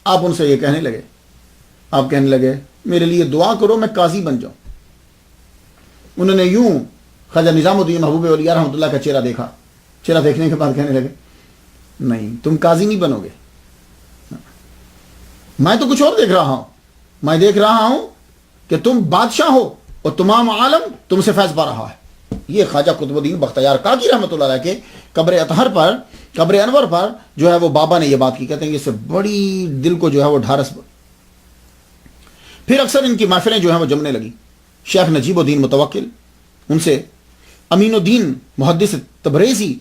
S1: آپ ان سے یہ کہنے لگے، آپ کہنے لگے میرے لیے دعا کرو میں قاضی بن جاؤں۔ انہوں نے یوں خواجہ نظام الدین محبوب اولیاء رحمۃ اللہ کا چہرہ دیکھا، چہرہ دیکھنے کے بعد کہنے لگے نہیں تم قاضی نہیں بنو گے، میں تو کچھ اور دیکھ رہا ہوں، میں دیکھ رہا ہوں کہ تم بادشاہ ہو اور تمام عالم تم سے فیض پا رہا ہے۔ یہ خواجہ قطب الدین بختیار کاکی رحمۃ اللہ علیہ کے قبر اطہر پر، قبر انور پر جو ہے وہ بابا نے یہ بات کی، کہتے ہیں کہ اس سے بڑی دل کو جو ہے وہ ڈھارس بڑی۔ پھر اکثر ان کی محفلیں جو ہیں وہ جمنے لگی، شیخ نجیب الدین متوکل، ان سے امین الدین محدث تبریزی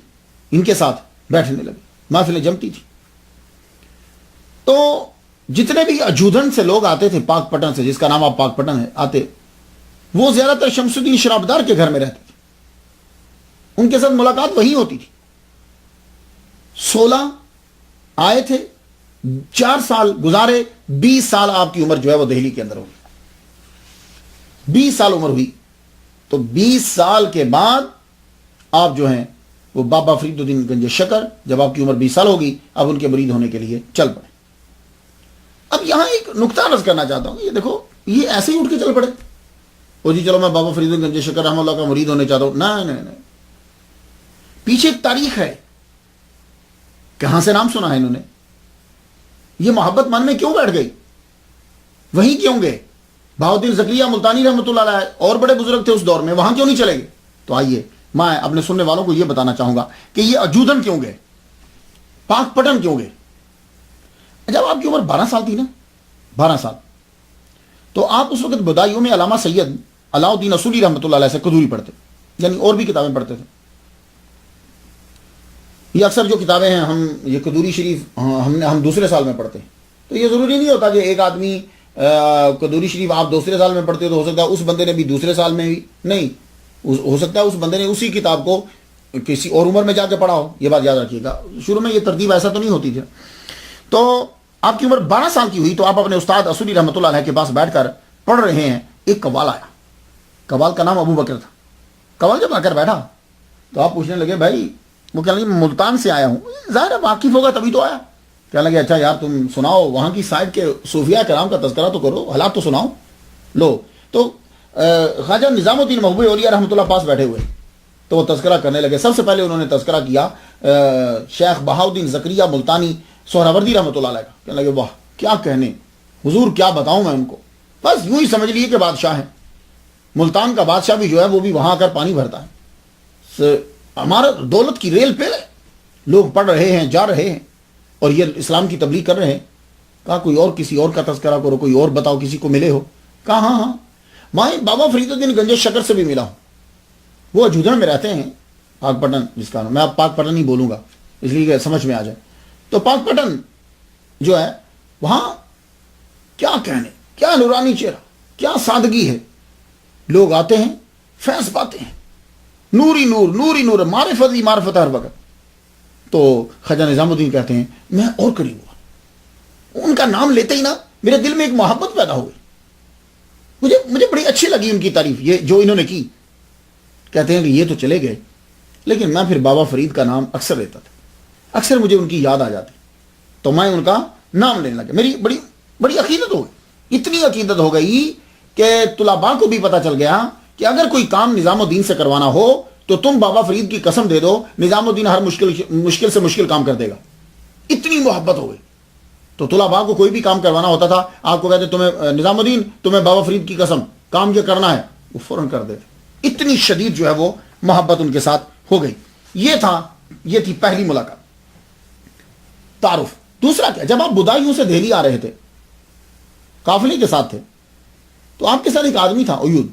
S1: ان کے ساتھ بیٹھنے لگے، محفلیں جمتی تھی۔ تو جتنے بھی اجودھن سے لوگ آتے تھے، پاک پٹن سے، جس کا نام آپ پاک پٹن ہے، آتے، وہ زیادہ تر شمس الدین شرابدار کے گھر میں رہتے تھے، ان کے ساتھ ملاقات وہی ہوتی تھی۔ 16 آئے تھے، 4 سال گزارے، 20 سال آپ کی عمر جو ہے وہ دہلی کے اندر ہوگی، 20 سال عمر ہوئی، تو 20 سال کے بعد آپ جو ہیں وہ بابا فرید الدین گنج شکر، جب آپ کی عمر 20 سال ہوگی، اب ان کے مرید ہونے کے لیے چل پڑے۔ اب یہاں ایک نقطہ عرض کرنا چاہتا ہوں، یہ دیکھو یہ ایسے ہی اٹھ کے چل پڑے، او جی چلو میں بابا فرید الدین گنج شکر رحمہ اللہ کا مرید ہونے چاہتا ہوں، نہیں، پیچھے ایک تاریخ ہے، کہاں سے نام سنا ہے انہوں نے، یہ محبت من میں کیوں بیٹھ گئی، وہیں کیوں گئے، بہاؤالدین زکریا ملتانی رحمۃ اللہ علیہ اور بڑے بزرگ تھے اس دور میں، وہاں کیوں نہیں چلے گئے؟ تو آئیے میں اپنے سننے والوں کو یہ بتانا چاہوں گا کہ یہ اجودن کیوں گئے، پاک پٹن کیوں گئے۔ جب آپ کی عمر 12 سال تھی نا، 12 سال، تو آپ اس وقت بدایوں میں علامہ سید علاء الدین اصولی رحمۃ اللہ علیہ سے قدوری پڑھتے، یعنی اور بھی کتابیں پڑھتے تھے۔ یہ اکثر جو کتابیں ہیں ہم یہ قدوری شریف ہم دوسرے سال میں پڑھتے ہیں، تو یہ ضروری نہیں ہوتا کہ ایک آدمی قدوری شریف آپ دوسرے سال میں پڑھتے ہو تو ہو سکتا ہے اس بندے نے بھی دوسرے سال میں بھی نہیں، ہو سکتا ہے اس بندے نے اسی کتاب کو کسی اور عمر میں جا کے پڑھا ہو، یہ بات یاد رکھیے گا، شروع میں یہ ترتیب ایسا تو نہیں ہوتی تھی۔ تو آپ کی عمر 12 سال کی ہوئی تو آپ اپنے استاد اصولی رحمۃ اللہ علیہ کے پاس بیٹھ کر پڑھ رہے ہیں، ایک قوال آیا، قوال کا نام ابو بکر تھا۔ قوال جب آ کر بیٹھا تو آپ پوچھنے لگے بھائی، وہ کہنے لگے ملتان سے آیا ہوں، ظاہر ہے واقف ہوگا تبھی تو آیا، کہنے لگے اچھا یار تم سناؤ وہاں کی سائڈ کے صوفیاء کرام کا تذکرہ تو کرو، حالات تو سناؤ۔ لو تو خواجہ نظام الدین محبوب اولیاء رحمۃ اللہ پاس بیٹھے ہوئے، تو وہ تذکرہ کرنے لگے۔ سب سے پہلے انہوں نے تذکرہ کیا شیخ بہاؤالدین زکریا ملتانی سہروردی رحمۃ اللہ علیہ کا، کہنے لگے واہ کیا کہنے حضور، کیا بتاؤں میں ان کو، بس یوں ہی سمجھ لیے کہ بادشاہ ہیں، ملتان کا بادشاہ بھی جو ہے وہ بھی وہاں آ کر پانی بھرتا ہے، ہمارا دولت کی ریل پہ لوگ پڑھ رہے ہیں، جا رہے ہیں، اور یہ اسلام کی تبلیغ کر رہے ہیں۔ کہا کوئی اور کسی اور کا تذکرہ کرو، کوئی اور بتاؤ، کسی کو ملے ہو؟ کہا ہاں میں بابا فرید الدین گنج شکر سے بھی ملا ہوں، وہ اجودن میں رہتے ہیں، پاک پٹن جس کا نام، میں اب پاک پٹن ہی بولوں گا اس لیے کہ سمجھ میں آ جائے۔ تو پاک پٹن جو ہے وہاں کیا کہنے، کیا نورانی چہرہ، کیا سادگی ہے، لوگ آتے ہیں فیض پاتے ہیں، نوری نور نوری نور، معرفت ہی معرفت ہر وقت۔ تو خواجہ نظام الدین کہتے ہیں میں اور قریب ہوا، ان کا نام لیتے ہی نا میرے دل میں ایک محبت پیدا ہو گئی، مجھے بڑی اچھی لگی ان کی تعریف، یہ جو انہوں نے کی۔ کہتے ہیں کہ یہ تو چلے گئے، لیکن میں پھر بابا فرید کا نام اکثر لیتا تھا، اکثر مجھے ان کی یاد آ جاتی، تو میں ان کا نام لینے لگا۔ میری بڑی عقیدت ہو گئی، اتنی عقیدت ہو گئی کہ طلباء کو بھی پتہ چل گیا کہ اگر کوئی کام نظام الدین سے کروانا ہو تو تم بابا فرید کی قسم دے دو، نظام الدین ہر مشکل سے مشکل کام کر دے گا، اتنی محبت ہو گئی۔ تو طلباء کو کوئی بھی کام کروانا ہوتا تھا، آپ کو کہتے تمہیں نظام الدین تمہیں بابا فرید کی قسم کام یہ کرنا ہے، وہ فوراً کر دیتے، اتنی شدید جو ہے وہ محبت ان کے ساتھ ہو گئی۔ یہ تھی پہلی ملاقات، تعارف۔ دوسرا کیا، جب آپ بدایوں سے دہلی آ رہے تھے، قافلے کے ساتھ تھے، تو آپ کے ساتھ ایک آدمی تھا ایود،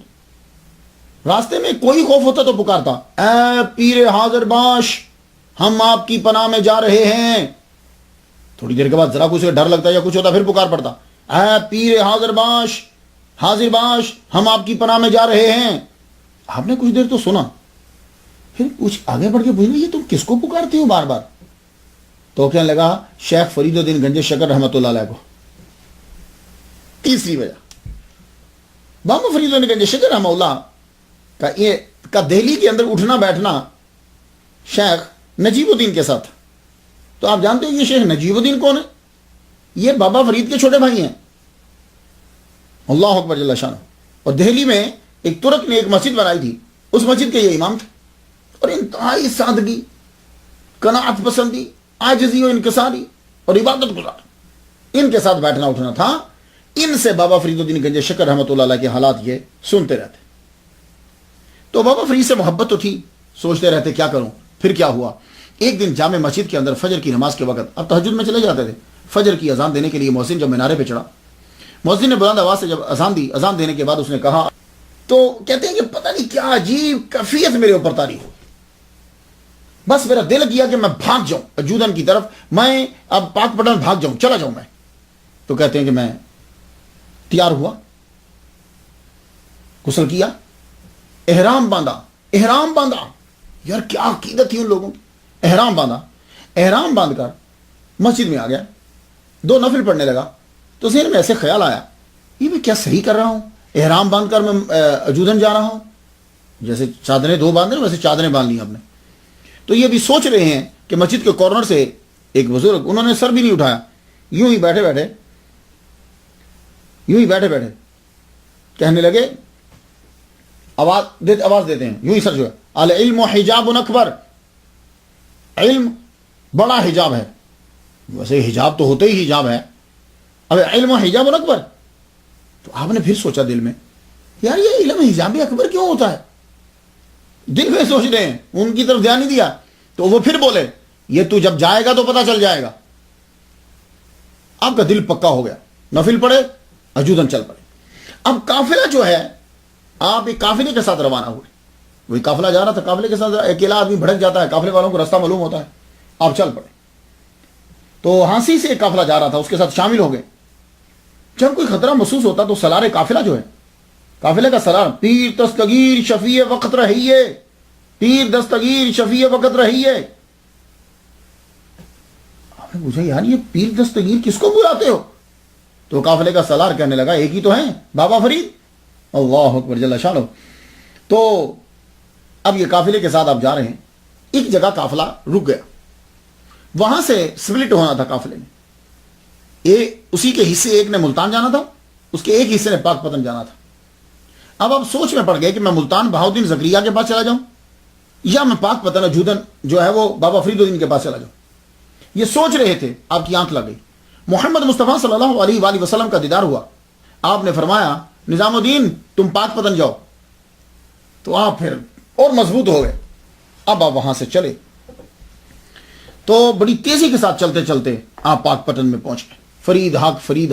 S1: راستے میں کوئی خوف ہوتا تو پکارتا اے پیر حاضر باش، ہم آپ کی پناہ میں جا رہے ہیں۔ تھوڑی دیر کے بعد ذرا کچھ ڈر لگتا یا کچھ ہوتا، پھر پکار پڑتا اے پیر حاضر باش، حاضر باش، ہم آپ کی پناہ میں جا رہے ہیں۔ آپ نے کچھ دیر تو سنا، پھر کچھ آگے بڑھ کے پوچھنا یہ تم کس کو پکارتے ہو بار بار؟ تو کہنے لگا شیخ فرید الدین گنج شکر رحمۃ اللہ علیہ کو۔ تیسری وجہ، بابا فرید الدین گنج شکر رحمہ اللہ کا دہلی کے اندر اٹھنا بیٹھنا شیخ نجیب الدین کے ساتھ۔ تو آپ جانتے ہو یہ شیخ نجیب الدین کون ہے؟ یہ بابا فرید کے چھوٹے بھائی ہیں، اللہ اکبر جل شانہ۔ اور دہلی میں ایک ترک نے ایک مسجد بنائی تھی، اس مسجد کے یہ امام تھے، اور انتہائی سادگی، قناعت پسندی، عاجزی و انکساری اور عبادت گزار، ان کے ساتھ بیٹھنا اٹھنا تھا۔ ان سے بابا فرید الدین گنج شکر رحمۃ اللہ علیہ کے حالات یہ سنتے رہتے۔ تو بابا فرید سے محبت تو تھی، سوچتے رہتے کیا کروں۔ پھر کیا ہوا، ایک دن جامع مسجد کے اندر فجر کی نماز کے وقت، اب تہجد میں چلے جاتے تھے، فجر کی اذان دینے کے لیے مؤذن جب مینارے پہ چڑھا، مؤذن نے بلند آواز سے جب اذان دی، اذان دینے کے بعد اس نے کہا، تو کہتے ہیں کہ پتہ نہیں کیا عجیب کیفیت میرے اوپر طاری ہو، بس میرا دل کیا کہ میں بھاگ جاؤں اجودن کی طرف، میں اب پاک پٹن بھاگ جاؤں، چلا جاؤں میں۔ تو کہتے ہیں کہ میں تیار ہوا، غسل کیا، احرام باندھا، یار کیا عقیدت تھی ان لوگوں کی، احرام باندھا، احرام باندھ کر مسجد میں آ گیا، 2 نفل پڑھنے لگا، تو ذہن میں ایسے خیال آیا یہ میں کیا صحیح کر رہا ہوں، احرام باندھ کر میں اجودن جا رہا ہوں، جیسے چادریں 2 باندھ ویسے چادریں باندھ لی آپ نے. تو یہ بھی سوچ رہے ہیں کہ مسجد کے کارنر سے ایک بزرگ، انہوں نے سر بھی نہیں اٹھایا، یوں ہی بیٹھے بیٹھے کہنے لگے، آواز دیتے ہیں یوں ہی سر جو ہے، العلم حجاب اکبر، علم بڑا حجاب ہے. ویسے حجاب تو ہوتے ہی حجاب ہے، اب علم حجاب اکبر. تو آپ نے پھر سوچا دل میں، یار یہ علم حجاب اکبر کیوں ہوتا ہے؟ دل میں سوچ رہے ہیں، ان کی طرف دھیان نہیں دیا. تو وہ پھر بولے، یہ تو جب جائے گا تو پتہ چل جائے گا. آپ کا دل پکا ہو گیا، نفل پڑے، اجودن چل پڑے. اب قافلہ جو ہے، آپ ایک قافلے کے ساتھ روانہ ہوئے. وہی قافلہ جا رہا تھا، قافلے کے ساتھ اکیلا آدمی بھڑک جاتا ہے، قافلے والوں کو راستہ معلوم ہوتا ہے. آپ چل پڑے. تو ہانسی سے ایک قافلہ جا رہا تھا، اس کے ساتھ شامل ہو گئے. جب کوئی خطرہ محسوس ہوتا تو سلار قافلہ جو ہے، قافلے کا سلار، پیر دستگیر شفیع وقت رہیے، پیر دستگیر شفیع وقت رہیے. آپ نے پوچھا یار یہ پیر دستگیر کس کو بلاتے ہو؟ تو قافلے کا سلار کہنے لگا ایک ہی تو ہیں، بابا فرید. اللہ اکبر جل شانہ. تو اب یہ قافلے کے ساتھ آپ جا رہے ہیں، ایک جگہ قافلہ رک گیا، وہاں سے سپلٹ ہونا تھا قافلے میں. اسی کے حصے ایک نے ملتان جانا تھا، اس کے ایک حصے نے پاک پتن جانا تھا. اب آپ سوچ میں پڑ گئے کہ میں ملتان بہاؤدین زکریا کے پاس چلا جاؤں یا میں پاک پتن اجودن جو ہے وہ بابا فرید الدین کے پاس چلا جاؤں. یہ سوچ رہے تھے، آپ کی آنکھ لگ گئی. محمد مصطفیٰ صلی اللہ علیہ وآلہ وسلم کا دیدار ہوا. آپ نے فرمایا نظام الدین تم پاک پتن جاؤ. تو آپ پھر اور مضبوط ہو گئے. اب آپ وہاں سے چلے تو بڑی تیزی کے ساتھ چلتے چلتے آپ پاک پتن میں پہنچ گئے، فرید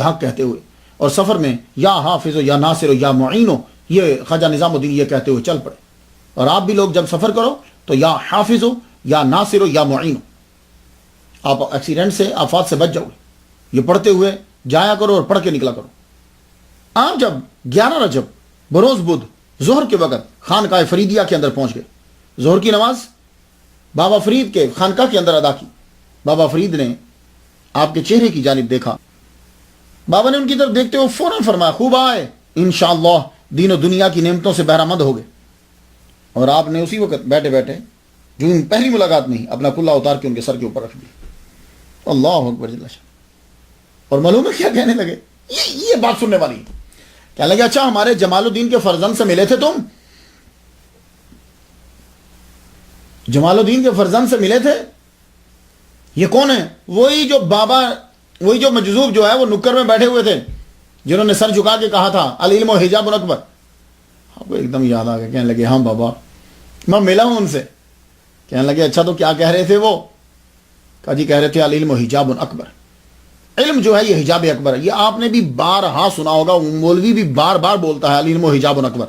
S1: حق کہتے ہوئے. اور سفر میں یا حافظ یا ناصر یا معین، یہ خواجہ نظام الدین یہ کہتے ہوئے چل پڑے. اور آپ بھی لوگ جب سفر کرو تو یا حافظ ہو یا ناصر ہو یا معین، آپ ایکسیڈنٹ سے آفات سے بچ جاؤ گے. یہ پڑھتے ہوئے جایا کرو اور پڑھ کے نکلا کرو. آپ جب 11 رجب بروز بدھ ظہر کے وقت خانقاہ فریدیہ کے اندر پہنچ گئے، ظہر کی نماز بابا فرید کے خانقاہ کے اندر ادا کی. بابا فرید نے آپ کے چہرے کی جانب دیکھا. بابا نے ان کی طرف دیکھتے ہوئے فوراً فرمایا خوب آئے، انشاءاللہ دین و دنیا کی نعمتوں سے بہرہ مند ہو گئے. اور آپ نے اسی وقت بیٹھے بیٹھے جو پہلی ملاقات میں ہی اپنا کلہ اتار کے ان کے سر کے اوپر رکھ دیا. اللہ اکبر جل شانہ. اور معلوم ہے کیا کہنے لگے؟ یہ بات سننے والی ہے. کہنے لگے اچھا ہمارے جمال الدین کے فرزند سے ملے تھے تم؟ جمال الدین کے فرزند سے ملے تھے؟ یہ کون ہے؟ وہی جو مجذوب جو ہے وہ نکر میں بیٹھے ہوئے تھے، جنہوں نے سر جھکا کے کہا تھا العلم حجاب اکبر. آپ کو ایک دم یاد آ گیا. کہنے لگے ہاں بابا میں ملا ہوں ان سے. کہنے لگے اچھا تو کیا کہہ رہے تھے وہ؟ کہا جی کہہ رہے تھے العلم حجاب اکبر، علم جو ہے یہ حجاب اکبر ہے. یہ آپ نے بھی بارہا سنا ہوگا، مولوی بھی بار بار بولتا ہے العلم حجاب اکبر.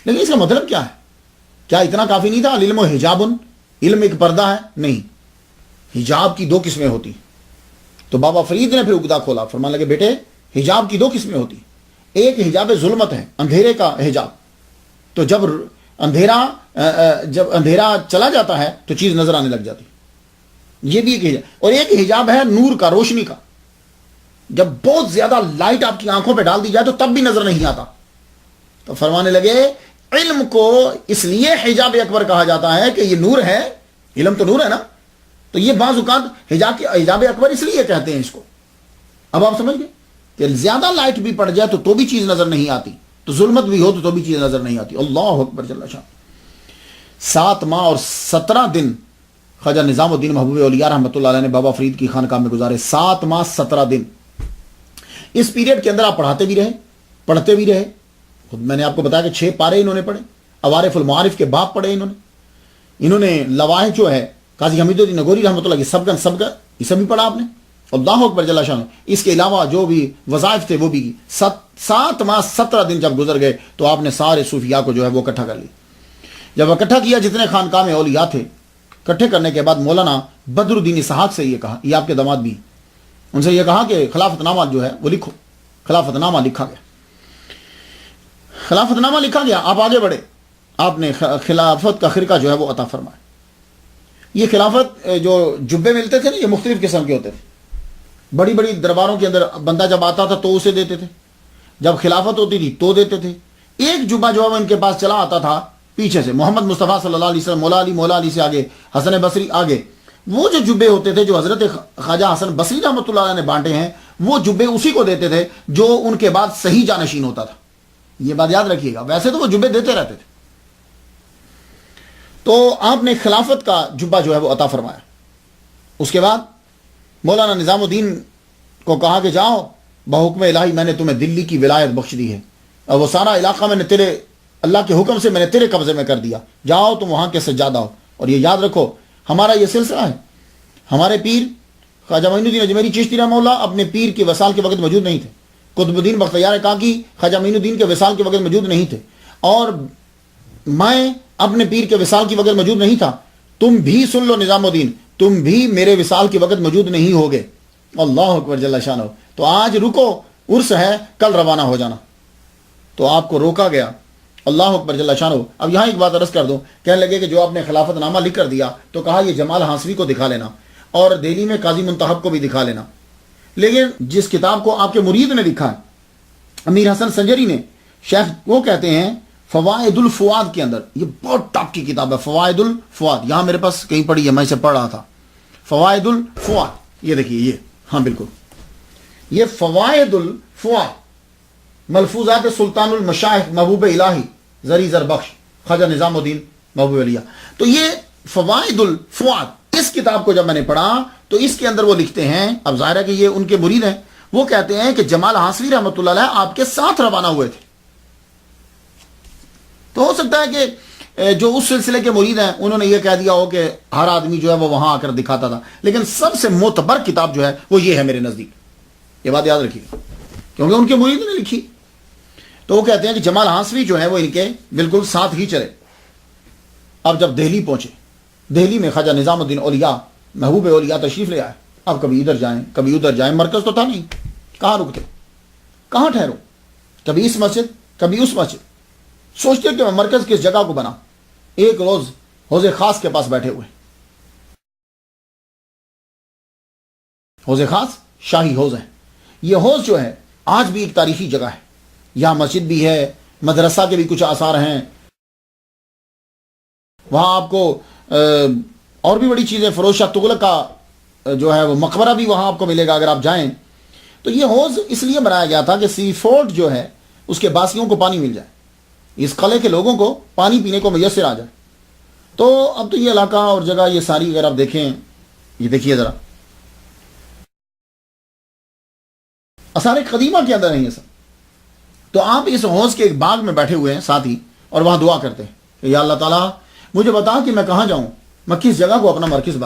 S1: لیکن اس کا مطلب کیا ہے؟ کیا اتنا کافی نہیں تھا؟ العلم حجاب، علم ایک پردہ ہے؟ نہیں، حجاب کی 2 قسمیں ہوتی. تو بابا فرید نے پھر اقدا کھولا، فرمانے لگے بیٹے حجاب کی 2 قسمیں ہوتی. ایک حجاب ظلمت ہے، اندھیرے کا حجاب. تو جب اندھیرا چلا جاتا ہے تو چیز نظر آنے لگ جاتی، یہ بھی ایک حجاب. اور ایک حجاب ہے نور کا، روشنی کا. جب بہت زیادہ لائٹ آپ کی آنکھوں پہ ڈال دی جائے تو تب بھی نظر نہیں آتا. تو فرمانے لگے علم کو اس لیے حجاب اکبر کہا جاتا ہے کہ یہ نور ہے، علم تو نور ہے نا. تو یہ بعض اوقات حجاب اکبر اس لیے کہتے ہیں اس کو. اب آپ سمجھ گئے کہ زیادہ لائٹ بھی پڑ جائے تو بھی چیز نظر نہیں آتی، تو ظلمت بھی ہو تو بھی چیز نظر نہیں آتی. اللہ اکبر جل شانہ. 7 ماہ اور 17 دن خواجہ نظام الدین محبوب اولیاء رحمۃ اللہ علیہ نے بابا فرید کی خانقاہ میں گزارے. 7 ماہ 17 دن. اس پیریڈ کے اندر آپ پڑھاتے بھی رہے، پڑھتے بھی رہے. خود میں نے آپ کو بتایا کہ 6 پارے انہوں نے پڑھے. عوارف المعارف کے باب پڑھے انہوں نے لواحق جو ہے قاضی حمید الدین نگوری رحمۃ اللہ کی سبگن یہ سب بھی پڑھا آپ نے. اللہ اکبر جل شانہ. اس کے علاوہ جو بھی وظائف تھے وہ بھی 7 ماہ 17 دن جب گزر گئے تو آپ نے سارے صوفیاء کو جو ہے وہ اکٹھا کر لی. جب اکٹھا کیا جتنے خانقاہ میں اولیاء تھے، اکٹھے کرنے کے بعد مولانا بدر الدین اسحاق سے یہ کہا، یہ آپ کے داماد بھی، ان سے یہ کہا کہ خلافت نامہ جو ہے وہ لکھو. خلافت نامہ لکھا گیا. خلافت نامہ لکھا گیا. آپ آگے بڑھے، آپ نے خلافت کا خرقہ جو ہے وہ عطا فرمایا. یہ خلافت جو جبے ملتے تھے نا، یہ مختلف قسم کے ہوتے تھے. بڑی بڑی درباروں کے اندر بندہ جب آتا تھا تو اسے دیتے تھے، جب خلافت ہوتی تھی تو دیتے تھے. ایک جبہ جو ہے ان کے پاس چلا آتا تھا پیچھے سے، محمد مصطفیٰ صلی اللہ علیہ وسلم، مولا علی سے آگے، حسن بصری آگے. وہ جو جبے ہوتے تھے جو حضرت خواجہ حسن بصری رحمۃ اللہ علیہ نے بانٹے ہیں، وہ جبے اسی کو دیتے تھے جو ان کے بعد صحیح جانشین ہوتا تھا. یہ بات یاد رکھیے گا، ویسے تو وہ جبے دیتے رہتے تھے. تو آپ نے خلافت کا جبہ جو ہے وہ عطا فرمایا. اس کے بعد مولانا نظام الدین کو کہا کہ جاؤ، بحکم الہی میں نے تمہیں دلی کی ولایت بخش دی ہے، اور وہ سارا علاقہ میں نے تیرے اللہ کے حکم سے میں نے تیرے قبضے میں کر دیا، جاؤ تم وہاں کے سجادہ ہو. اور یہ یاد رکھو، ہمارا یہ سلسلہ ہے. ہمارے پیر خواجہ معین الدین اجمیری چشتی رحمہ اللہ اپنے پیر کے وصال کے وقت موجود نہیں تھے. قطب الدین بختیار کاکی خواجہ معین الدین کے وصال کے وقت موجود نہیں تھے، اور میں اپنے پیر کے وصال کے وقت موجود نہیں تھا. تم بھی سن لو نظام الدین، تم بھی میرے وصال کے وقت موجود نہیں ہوگے. اللہ اکبر جل شانہ. تو آج رکو، عرس ہے، کل روانہ ہو جانا. تو آپ کو روکا گیا. اللہ اکبر جل شانہ. اب یہاں ایک بات عرض کر دوں، کہنے لگے کہ جو آپ نے خلافت نامہ لکھ کر دیا، تو کہا یہ جمال ہانسوی کو دکھا لینا اور دہلی میں قاضی منتخب کو بھی دکھا لینا. لیکن جس کتاب کو آپ کے مرید نے لکھا ہے، امیر حسن سنجری نے، شیخ وہ کہتے ہیں فوائد الفواد کے اندر، یہ بہت ٹاپ کی کتاب ہے فوائد الفواد. یہاں میرے پاس کہیں پڑھی ہے، میں اسے پڑھ رہا تھا. فوائد الفواد، یہ دیکھیے، یہ ہاں بالکل، یہ فوائد الفواد، ملفوظات سلطان المشائخ محبوب الہی زری زربخش خواجہ نظام الدین محبوب علیہ. تو یہ فوائد الفواد، اس کتاب کو جب میں نے پڑھا تو اس کے اندر وہ لکھتے ہیں، اب ظاہر ہے کہ یہ ان کے مرید ہیں، وہ کہتے ہیں کہ جمال ہانسوی رحمۃ اللہ علیہ آپ کے ساتھ روانہ ہوئے تھے. تو ہو سکتا ہے کہ جو اس سلسلے کے مرید ہیں انہوں نے یہ کہہ دیا ہو کہ ہر آدمی جو ہے وہ وہاں آ کر دکھاتا تھا، لیکن سب سے معتبر کتاب جو ہے وہ یہ ہے میرے نزدیک. یہ بات یاد رکھیے گا، کیونکہ ان کے مرید نے لکھی. تو وہ کہتے ہیں کہ جمال ہانسوی جو ہے وہ ان کے بالکل ساتھ ہی چلے. اب جب دہلی پہنچے، دہلی میں خواجہ نظام الدین اولیاء محبوب اولیاء تشریف لے آئے. اب کبھی ادھر جائیں کبھی ادھر جائیں، مرکز تو تھا نہیں، کہاں رکتے، کہاں ٹھہرو، کبھی اس مسجد کبھی اس مسجد. سوچتے کہ میں مرکز کس جگہ کو بنا. ایک روز حوض خاص کے پاس بیٹھے ہوئے. حوض خاص شاہی حوض ہے. یہ حوض جو ہے آج بھی ایک تاریخی جگہ ہے. یہاں مسجد بھی ہے، مدرسہ کے بھی کچھ آثار ہیں. وہاں آپ کو اور بھی بڑی چیزیں، فیروز شاہ تغلق کا جو ہے وہ مقبرہ بھی وہاں آپ کو ملے گا اگر آپ جائیں. تو یہ حوض اس لیے بنایا گیا تھا کہ سی فورٹ جو ہے اس کے باسیوں کو پانی مل جائے، اس قلعے کے لوگوں کو پانی پینے کو میسر آ جائے. تو اب تو یہ علاقہ اور جگہ یہ ساری اگر آپ دیکھیں، یہ دیکھیے ذرا، آثار قدیمہ کے اندر نہیں ہے سب. تو آپ اس حوض کے ایک باغ میں بیٹھے ہوئے ہیں ساتھ ہی، اور وہاں دعا کرتے ہیں کہ یا اللہ تعالیٰ مجھے بتا کہ میں کہاں جاؤں، میں کس جگہ کو اپنا مرکز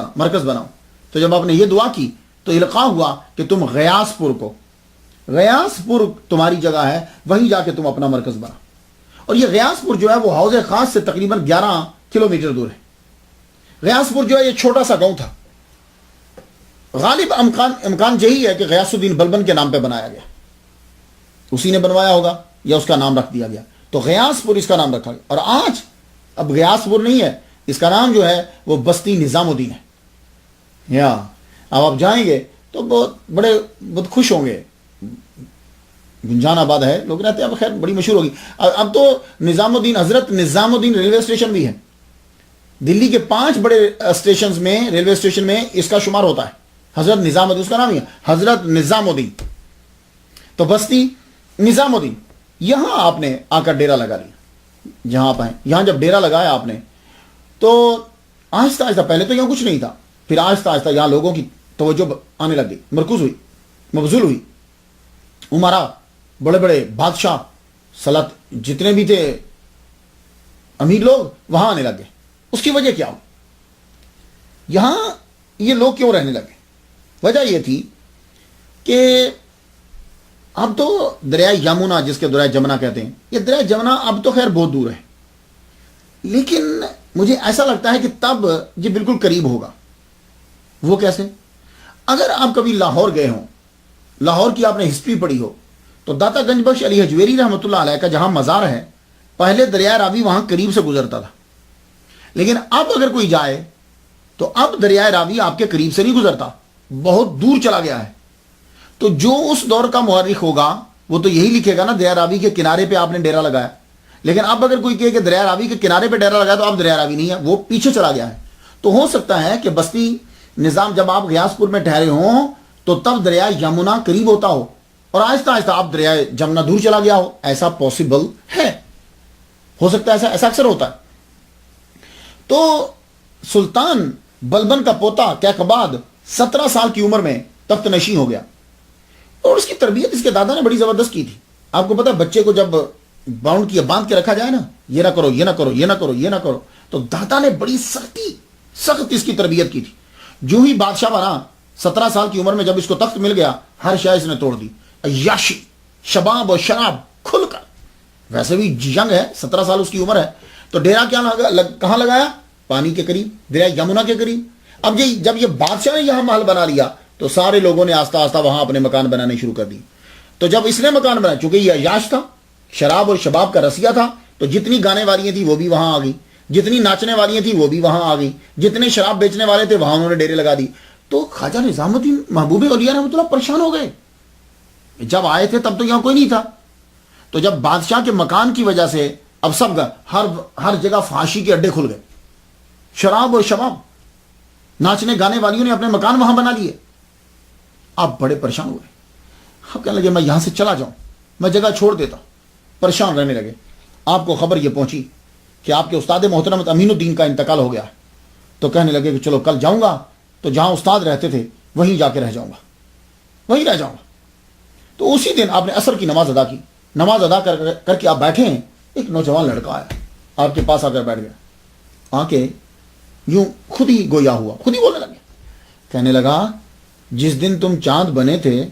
S1: بناؤں. تو جب آپ نے یہ دعا کی تو القاء ہوا کہ تم غیاث پور تمہاری جگہ ہے، وہیں جا کے تم اپنا مرکز بنا. اور یہ غیاث پور جو ہے وہ حوض خاص سے تقریباً 11 کلومیٹر دور ہے. غیاث پور جو ہے یہ چھوٹا سا گاؤں تھا. غالب امکان یہی ہے کہ غیاث الدین بلبن کے نام پہ بنایا گیا، اسی نے بنوایا ہوگا یا اس کا نام رکھ دیا گیا. تو غیاث پور اس کا نام رکھا گیا. اور آج اب غیاث پور نہیں ہے، اس کا نام جو ہے وہ بستی نظام الدین ہے. یا اب آپ جائیں گے تو بہت خوش ہوں گے. گنجان آباد ہے، لوگ رہتے ہیں، اب خیر بڑی مشہور ہوگی. اب تو نظام الدین، حضرت نظام الدین ریلوے اسٹیشن بھی ہے. دلی کے 5 بڑے اسٹیشنز میں، ریلوے اسٹیشن میں اس کا شمار ہوتا ہے. حضرت نظام الدین، اس کا نام ہی ہے حضرت نظام الدین. تو بستی نظام الدین، یہاں آپ نے آ کر ڈیرا لگا لیا. جہاں آپ ہیں، یہاں جب ڈیرا لگایا آپ نے تو آہستہ آہستہ، پہلے تو یہاں کچھ نہیں تھا، پھر آہستہ آہستہ یہاں لوگوں کی توجہ آنے لگ گئی، مرکوز ہوئی، مبذول ہوئی. عمرا، بڑے بڑے بادشاہ، سلط جتنے بھی تھے امیر لوگ وہاں آنے لگے. اس کی وجہ کیا ہو؟ یہاں یہ لوگ کیوں رہنے لگے؟ وجہ یہ تھی کہ اب تو دریائے یمنا، جس کے دریائے جمنا کہتے ہیں، یہ دریائے جمنا اب تو خیر بہت دور ہے، لیکن مجھے ایسا لگتا ہے کہ تب یہ بالکل قریب ہوگا. وہ کیسے؟ اگر آپ کبھی لاہور گئے ہوں، لاہور کی آپ نے ہسٹری پڑھی ہو، تو داتا گنج بخش علی حجویری رحمۃ اللہ علیہ کا جہاں مزار ہے، پہلے دریائے راوی وہاں قریب سے گزرتا تھا. لیکن اب اگر کوئی جائے تو اب دریائے راوی آپ کے قریب سے نہیں گزرتا، بہت دور چلا گیا ہے. تو جو اس دور کا مورخ ہوگا وہ تو یہی لکھے گا نا دریا راوی کے کنارے پہ آپ نے ڈیرا لگایا. لیکن اب اگر کوئی کہے کہ دریا راوی کے کنارے پہ ڈیرا لگایا تو اب دریا راوی نہیں ہے، وہ پیچھے چلا گیا ہے. تو ہو سکتا ہے کہ بستی نظام جب آپ غیاث پور میں ٹھہرے ہوں تو تب دریا یمنا قریب ہوتا ہو اور آہستہ آہستہ آپ دریا جمنا دور چلا گیا ہو. ایسا پاسبل ہے، ہو سکتا ہے، ایسا اکثر ہوتا ہے. تو سلطان بلبن کا پوتا کیقباد 17 سال کی عمر میں تخت نشین ہو گیا اور اس کی تربیت اس کے دادا نے بڑی زبردست کی تھی. آپ کو پتا بچے کو جب باندھ کے رکھا جائے نا، یہ نہ کرو، یہ نہ کرو، یہ نہ کرو، یہ نہ کرو، تو دادا نے بڑی سخت اس کی تربیت کی تھی. جو ہی بادشاہ بنا 17 سال کی عمر میں جب اس کو تخت مل گیا، ہر شے اس نے توڑ دی. عیاشی، شباب اور شراب کھل کر. ویسے بھی ینگ ہے، 17 سال اس کی عمر ہے. تو ڈیرا کہاں لگایا؟ پانی کے قریب، دریا یمنا کے قریب. اب جب یہ بادشاہ نے یہاں محل بنا لیا تو سارے لوگوں نے آہستہ آہستہ وہاں اپنے مکان بنانے شروع کر دی. تو جب اس نے مکان بنایا، چونکہ یہ عیاش تھا، شراب اور شباب کا رسیہ تھا، تو جتنی گانے والیاں تھیں وہ بھی وہاں آ گئی، جتنی ناچنے والیاں تھیں وہ بھی وہاں آ گئی، جتنے شراب بیچنے والے تھے وہاں انہوں نے ڈیرے لگا دی. تو خواجہ نظام الدین محبوب اولیاء رحمۃ اللہ پریشان ہو گئے. جب آئے تھے تب تو یہاں کوئی نہیں تھا. تو جب بادشاہ کے مکان کی وجہ سے اب سب ہر جگہ فحاشی کے اڈے کھل گئے، شراب اور شباب، ناچنے گانے والیوں نے اپنے مکان وہاں بنا لیے. آپ بڑے پریشان ہوئے. اب کہنے لگے میں یہاں سے چلا جاؤں، میں جگہ چھوڑ دیتا ہوں. پریشان رہنے لگے. آپ کو خبر یہ پہنچی کہ آپ کے استاد محترم امین الدین کا انتقال ہو گیا. تو کہنے لگے کہ چلو کل جاؤں گا تو جہاں استاد رہتے تھے وہیں جا کے رہ جاؤں گا، وہیں رہ جاؤں گا. تو اسی دن آپ نے عصر کی نماز ادا کی. نماز ادا کر کے آپ بیٹھے ہیں، ایک نوجوان لڑکا آیا آپ کے پاس آ کر بیٹھ گیا. آ کے یوں خود ہی گویا ہوا، خود ہی بولنے لگے. کہنے لگا جس دن تم چاند بنے تھے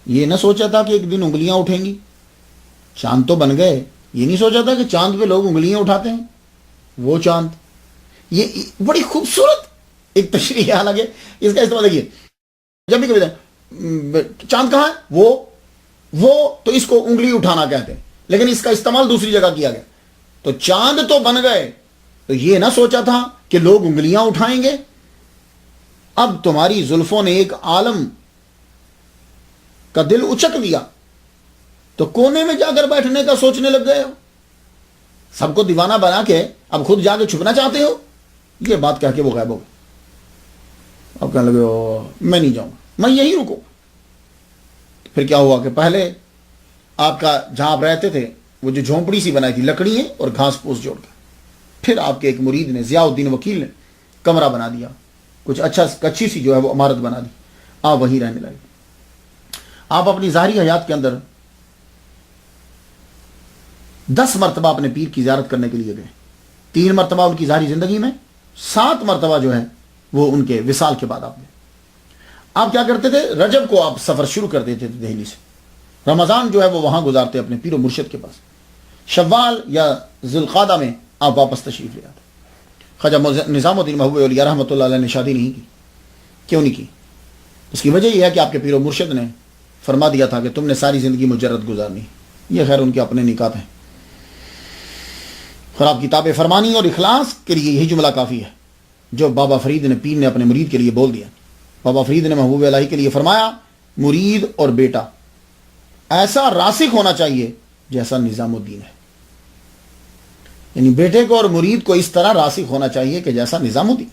S1: یہ نہ سوچا تھا کہ ایک دن انگلیاں اٹھیں گی. چاند تو بن گئے، یہ نہیں سوچا تھا کہ چاند پہ لوگ انگلیاں اٹھاتے ہیں. وہ چاند، یہ بڑی خوبصورت ایک تشریح ہے. حالانکہ اس کا استعمال دیکھیے، جب بھی کبھی چاند کہاں ہے، وہ تو اس کو انگلی اٹھانا کہتے ہیں، لیکن اس کا استعمال دوسری جگہ کیا گیا. تو چاند تو بن گئے، تو یہ نہ سوچا تھا کہ لوگ انگلیاں اٹھائیں گے. اب تمہاری زلفوں نے ایک عالم کا دل اچک لیا تو کونے میں جا کر بیٹھنے کا سوچنے لگ گئے ہو. سب کو دیوانہ بنا کے اب خود جا کے چھپنا چاہتے ہو. یہ بات کہہ کے وہ غائب ہو گئے. اب کہنے لگے میں نہیں جاؤں گا، میں یہی رکوں. پھر کیا ہوا کہ پہلے آپ کا جہاں آپ رہتے تھے وہ جو جھونپڑی سی بنائی تھی لکڑی اور گھاس پھوس جوڑ کے، پھر آپ کے ایک مرید نے ضیاء الدین وکیل نے کمرہ بنا دیا، کچھ اچھی سی جو ہے وہ عمارت بنا دی. آپ وہیں رہنے لگے. آپ اپنی ظاہری حیات کے اندر 10 مرتبہ اپنے پیر کی زیارت کرنے کے لیے گئے. 3 مرتبہ ان کی ظاہری زندگی میں، 7 مرتبہ جو ہے وہ ان کے وصال کے بعد آپ گئے. آپ کیا کرتے تھے؟ رجب کو آپ سفر شروع کر دیتے تھے دہلی سے. رمضان جو ہے وہ وہاں گزارتے اپنے پیر و مرشد کے پاس. شوال یا ذوالقعدہ میں آپ واپس تشریف لے آتے. خواجہ نظام الدین محبوب اولیاء رحمۃ اللہ علیہ نے شادی نہیں کی. کیوں نہیں کی؟ اس کی وجہ یہ ہے کہ آپ کے پیر و مرشد نے فرما دیا تھا کہ تم نے ساری زندگی مجرد گزارنی. یہ خیر ان کے اپنے نکات ہیں. اور آپ کی تاب فرمانی اور اخلاص کے لیے یہی جملہ کافی ہے جو بابا فرید نے پیر نے اپنے مرید کے لیے بول دیا. بابا فرید نے محبوب الہی کے لیے فرمایا مرید اور بیٹا ایسا راسخ ہونا چاہیے جیسا نظام الدین ہے. یعنی بیٹے کو اور مرید کو اس طرح راسخ ہونا چاہیے کہ جیسا نظام الدین.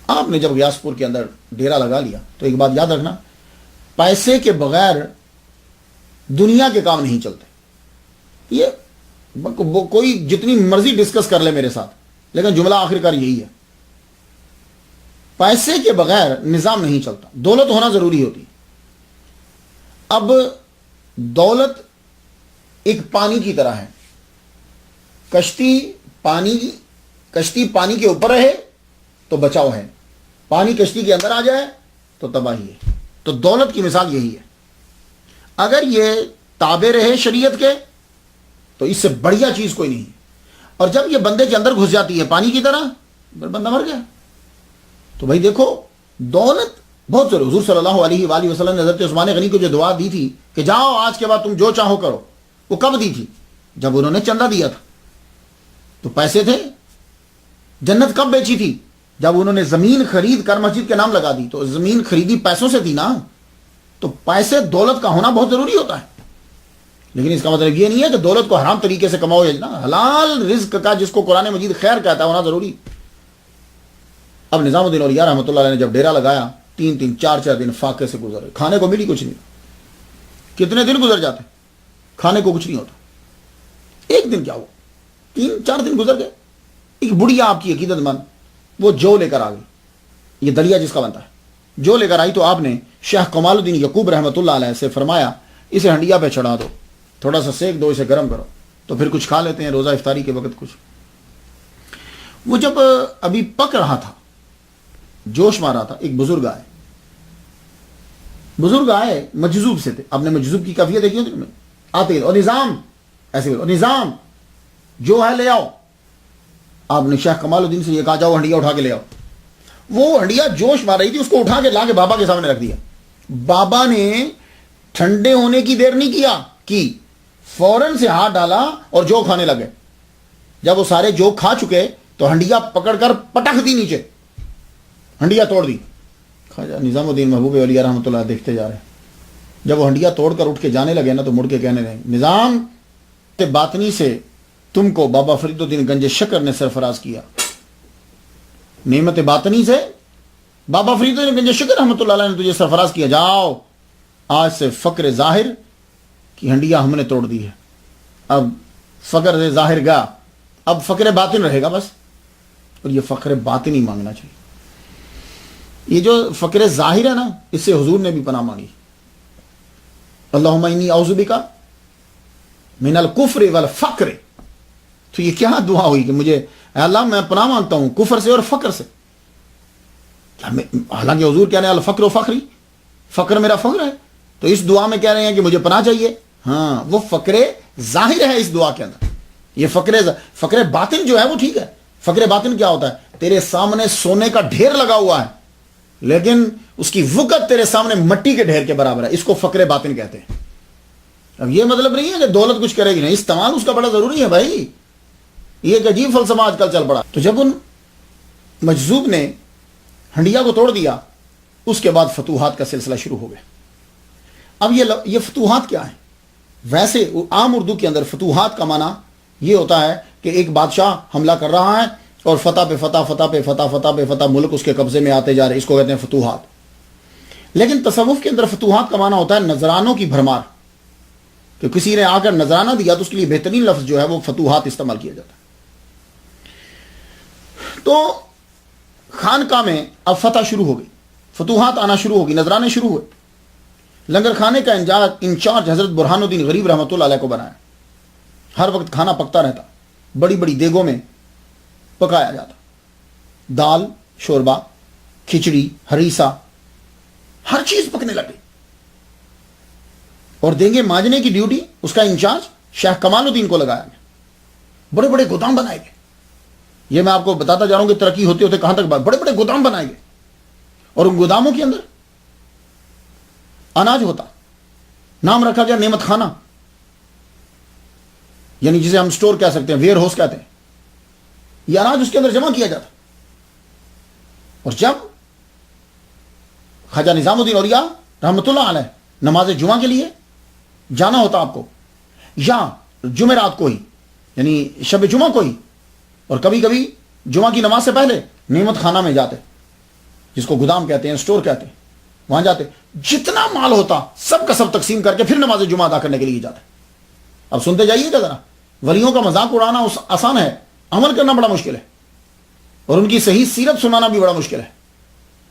S1: آپ نے جب غیاث پور کے اندر ڈیرا لگا لیا تو ایک بات یاد رکھنا، پیسے کے بغیر دنیا کے کام نہیں چلتے. یہ کوئی جتنی مرضی ڈسکس کر لے میرے ساتھ، لیکن جملہ آخر کار یہی ہے، پیسے کے بغیر نظام نہیں چلتا. دولت ہونا ضروری ہوتی. اب دولت ایک پانی کی طرح ہے. کشتی پانی کے اوپر رہے تو بچاؤ ہے، پانی کشتی کے اندر آ جائے تو تباہی ہے. تو دولت کی مثال یہی ہے. اگر یہ تابع رہے شریعت کے تو اس سے بڑھیا چیز کوئی نہیں. اور جب یہ بندے کے اندر گھس جاتی ہے پانی کی طرح، بندہ مر گیا. تو بھائی دیکھو دولت بہت ضروری. حضور صلی اللہ علیہ وآلہ وسلم نے حضرت عثمان غنی کو جو دعا دی تھی کہ جاؤ آج کے بعد تم جو چاہو کرو، وہ کب دی تھی؟ جب انہوں نے چندہ دیا تھا. تو پیسے تھے. جنت کب بیچی تھی؟ جب انہوں نے زمین خرید کر مسجد کے نام لگا دی تو زمین خریدی پیسوں سے تھی نا، تو پیسے دولت کا ہونا بہت ضروری ہوتا ہے، لیکن اس کا مطلب یہ نہیں ہے کہ دولت کو حرام طریقے سے کماؤ، نا حلال رزق کا جس کو قرآن مجید خیر کہتا ہے ہونا ضروری۔ اب نظام الدین اولیاء رحمۃ اللہ علیہ نے جب ڈیرا لگایا 3 4 دن فاقے سے گزرے، کھانے کو ملی کچھ نہیں، کتنے دن گزر جاتے کھانے کو کچھ نہیں ہوتا، ایک دن کیا ہوا 3 4 دن گزر گئے، ایک بڑھیا آپ کی عقیدت مند وہ جو لے کر آ گئی، یہ دلیا جس کا بنتا ہے، جو لے کر آئی تو آپ نے شیخ کمال الدین یعقوب رحمۃ اللہ علیہ سے فرمایا اسے ہنڈیا پہ چڑھا دو، تھوڑا سا سیک دو، اسے گرم کرو تو پھر کچھ کھا لیتے ہیں روزہ افطاری کے وقت کچھ۔ وہ جب ابھی پک رہا تھا، جوش مار رہا تھا، ایک بزرگ آئے مجذوب سے تھے، آپ نے مجذوب کی کیفیت دیکھی ہوتی میں آتے اور نظام ایسے اور نظام جو ہے لے آؤ، آپ نے شیخ کمال الدین سے یہ کہا جاؤ ہنڈیا اٹھا کے لے آؤ، وہ ہنڈیا جوش مار رہی تھی، اس کو اٹھا کے لا کے بابا کے سامنے رکھ دیا، بابا نے ٹھنڈے ہونے کی دیر نہیں کی فوراً سے ہاتھ ڈالا اور جو کھانے لگے، جب وہ سارے جو کھا چکے تو ہنڈیا پکڑ کر پٹک دی نیچے، ہنڈیا توڑ دی۔ خواجہ نظام الدین محبوب اولیاء رحمۃ اللہ دیکھتے جا رہے ہیں، جب وہ ہنڈیا توڑ کر اٹھ کے جانے لگے نا تو مڑ کے کہنے لگے نظام باطنی سے تم کو بابا فرید الدین گنج شکر نے سرفراز کیا، نعمت باطنی سے بابا فرید الدین گنج شکر رحمۃ اللہ علیہ نے تجھے سرفراز کیا، جاؤ آج سے فقر ظاہر کی ہنڈیا ہم نے توڑ دی ہے، اب فقر سے ظاہر گیا، اب فقر باطن رہے گا بس، اور یہ فقر باطن ہی مانگنا چاہیے۔ یہ جو فقر ظاہر ہے نا اس سے حضور نے بھی پناہ مانگی، اللہم انی اعوذ بک من الکفر والفقر، تو یہ کیا دعا ہوئی کہ مجھے اے اللہ میں پناہ مانگتا ہوں کفر سے اور فقر سے، حالانکہ حضور کہہ رہے ہیں الفقر و فقری، فقر میرا فقر ہے، تو اس دعا میں کہہ رہے ہیں کہ مجھے پناہ چاہیے، ہاں وہ فقر ظاہر ہے اس دعا کے اندر، یہ فقر باطن جو ہے وہ ٹھیک ہے، فقر باطن کیا ہوتا ہے، تیرے سامنے سونے کا ڈھیر لگا ہوا ہے لیکن اس کی وقت تیرے سامنے مٹی کے ڈھیر کے برابر ہے، اس کو فقر باطن کہتے ہیں۔ اب یہ مطلب نہیں ہے کہ دولت کچھ کرے گی نہیں، استعمال اس کا بڑا ضروری ہے بھائی، یہ ایک عجیب فلسفہ آج کل چل پڑا۔ تو جب ان مجذوب نے ہنڈیا کو توڑ دیا اس کے بعد فتوحات کا سلسلہ شروع ہو گیا۔ اب یہ فتوحات کیا ہیں؟ ویسے عام اردو کے اندر فتوحات کا معنی یہ ہوتا ہے کہ ایک بادشاہ حملہ کر رہا ہے اور فتح پہ فتح، فتح پہ فتح، فتح پہ فتح، ملک اس کے قبضے میں آتے جا رہے، اس کو کہتے ہیں فتوحات۔ لیکن تصوف کے اندر فتوحات کا معنی ہوتا ہے نذرانوں کی بھرمار، کہ کسی نے آ کر نذرانہ دیا تو اس کے لیے بہترین لفظ جو ہے وہ فتوحات استعمال کیا جاتا ہے۔ تو خانقاہ میں اب فتح شروع ہو گئی، فتوحات آنا شروع ہو گئی، نذرانے شروع ہوئے۔ لنگر کھانے کا انچارج حضرت برہان الدین غریب رحمۃ اللہ علیہ کو بنایا، ہر وقت کھانا پکتا رہتا، بڑی بڑی دیگوں میں پکایا جاتا، دال، شوربہ، کھچڑی، ہریسہ، ہر چیز پکنے لگی، اور دینگے مانجنے کی ڈیوٹی اس کا انچارج شیخ کمال الدین کو لگایا گیا۔ بڑے بڑے گودام بنائے گئے، یہ میں آپ کو بتاتا جا رہا ہوں کہ ترقی ہوتے ہوتے کہاں تک بڑے بڑے گودام بنائے گئے، اور ان گوداموں کے اندر اناج ہوتا، نام رکھا گیا نعمت خانہ، یعنی جسے ہم سٹور کہہ سکتے ہیں، ویئر ہاؤس کہتے ہیں، یہ اناج اس کے اندر جمع کیا جاتا۔ اور جب خواجہ نظام الدین اولیاء رحمۃ اللہ علیہ نماز جمعہ کے لیے جانا ہوتا آپ کو، یا جمعرات کو ہی یعنی شب جمعہ کو ہی، اور کبھی کبھی جمعہ کی نماز سے پہلے نعمت خانہ میں جاتے، جس کو گودام کہتے ہیں، سٹور کہتے ہیں، وہاں جاتے، جتنا مال ہوتا سب کا سب تقسیم کر کے پھر نماز جمعہ ادا کرنے کے لیے جاتے۔ اب سنتے جائیے گا ذرا، ولیوں کا مذاق اڑانا آسان ہے، عمل کرنا بڑا مشکل ہے، اور ان کی صحیح سیرت سنانا بھی بڑا مشکل ہے۔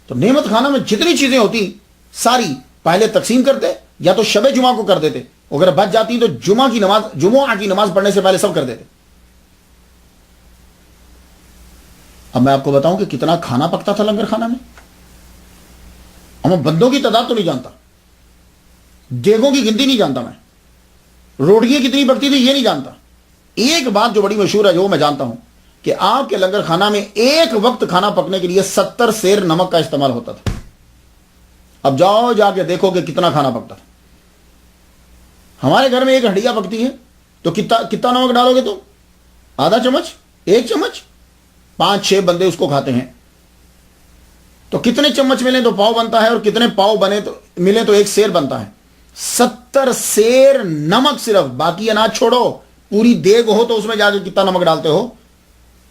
S1: تو نعمت خانہ میں جتنی چیزیں ہوتی ساری پہلے تقسیم کرتے، یا تو شب جمعہ کو کر دیتے، اگر بچ جاتی تو جمعہ کی نماز پڑھنے سے پہلے سب کر دیتے۔ اب میں آپ کو بتاؤں کہ کتنا کھانا پکتا تھا لنگر خانہ میں، ہم بندوں کی تعداد تو نہیں جانتا، دیگوں کی گنتی نہیں جانتا، میں روٹیاں کتنی پکتی تھی یہ نہیں جانتا۔ ایک بات جو بڑی مشہور ہے جو میں جانتا ہوں کہ آپ کے لنگر خانہ میں ایک وقت کھانا پکنے کے لیے 70 سیر نمک کا استعمال ہوتا تھا۔ اب جاؤ جا کے دیکھو کہ کتنا کھانا پکتا تھا۔ ہمارے گھر میں ایک ہنڈیا پکتی ہے تو کتنا نمک ڈالو گے تم؟ آدھا چمچ، 1 چمچ، 5 6 بندے اس کو کھاتے ہیں، تو کتنے چمچ ملیں تو پاؤ بنتا ہے، اور کتنے پاؤ بنے تو ملیں تو ایک سیر بنتا ہے. 70 سیر نمک صرف، باقی اناج چھوڑو. پوری دیگ ہو تو اس میں جا کے کتنا نمک ڈالتے ہو؟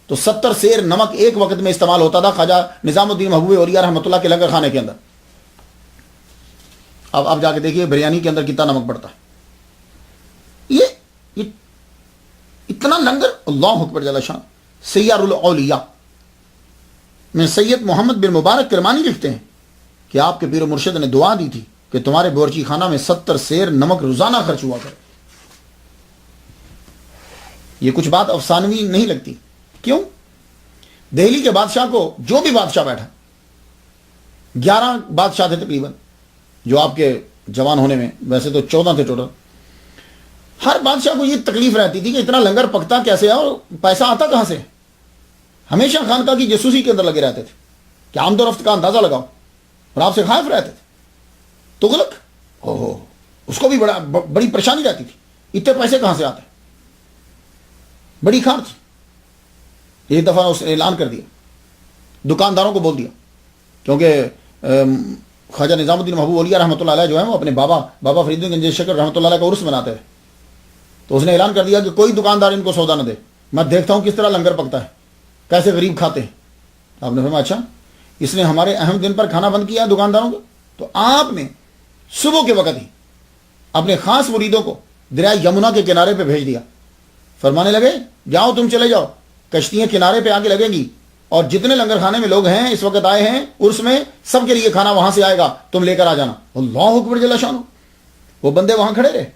S1: تو 70 سیر نمک ایک وقت میں استعمال ہوتا تھا خواجہ نظام الدین محبوب اولیاء رحمۃ اللہ کے لنگر خانے کے اندر. اب آپ جا کے دیکھیے بریانی کے اندر کتنا نمک پڑتا ہے. یہ اتنا لنگر. اللہ اکبر جل شان. سیار الاولیاء میں سید محمد بن مبارک کرمانی لکھتے ہیں کہ آپ کے پیر و مرشد نے دعا دی تھی کہ تمہارے بورچی خانہ میں 70 سیر نمک روزانہ خرچ ہوا کرے. یہ کچھ بات افسانوی نہیں لگتی. کیوں؟ دہلی کے بادشاہ کو جو بھی بادشاہ بیٹھا، 11 بادشاہ تھے تقریباً جو آپ کے جوان ہونے میں، ویسے تو 14 تھے ٹوٹل. ہر بادشاہ کو یہ تکلیف رہتی تھی کہ اتنا لنگر پکتا کیسے ہے اور پیسہ آتا کہاں سے. ہمیشہ خانقاہ کی جاسوسی کے اندر لگے رہتے تھے کہ آمد و رفت کا اندازہ لگاؤ، اور آپ سے خائف رہتے تھے. تغلق اس کو بھی بڑی پریشانی رہتی تھی، اتنے پیسے کہاں سے آتے. بڑی کھار تھی. ایک دفعہ اس نے اعلان کر دیا، دکانداروں کو بول دیا، کیونکہ خواجہ نظام الدین محبوب اولیاء رحمۃ اللہ علیہ جو ہے وہ اپنے بابا فرید الدین گنج شکر رحمۃ اللہ علیہ کا عرس مناتے ہیں. تو اس نے اعلان کر دیا کہ کوئی دکاندار ان کو سودا نہ دے، میں دیکھتا ہوں کس طرح لنگر پکتا ہے، کیسے غریب کھاتے ہیں. آپ نے فرمایا اچھا، اس نے ہمارے اہم دن پر کھانا بند کیا دکانداروں کو. تو آپ نے صبح کے وقت ہی اپنے خاص مریدوں کو دریائے یمنا کے کنارے پہ بھیج دیا. فرمانے لگے جاؤ تم چلے جاؤ، کشتیاں کنارے پہ آگے لگیں گی، اور جتنے لنگر خانے میں لوگ ہیں اس وقت آئے ہیں عرس میں، سب کے لیے کھانا وہاں سے آئے گا، تم لے کر آ جانا. اللہ اکبر جل شانہ. وہ بندے وہاں کھڑے رہے.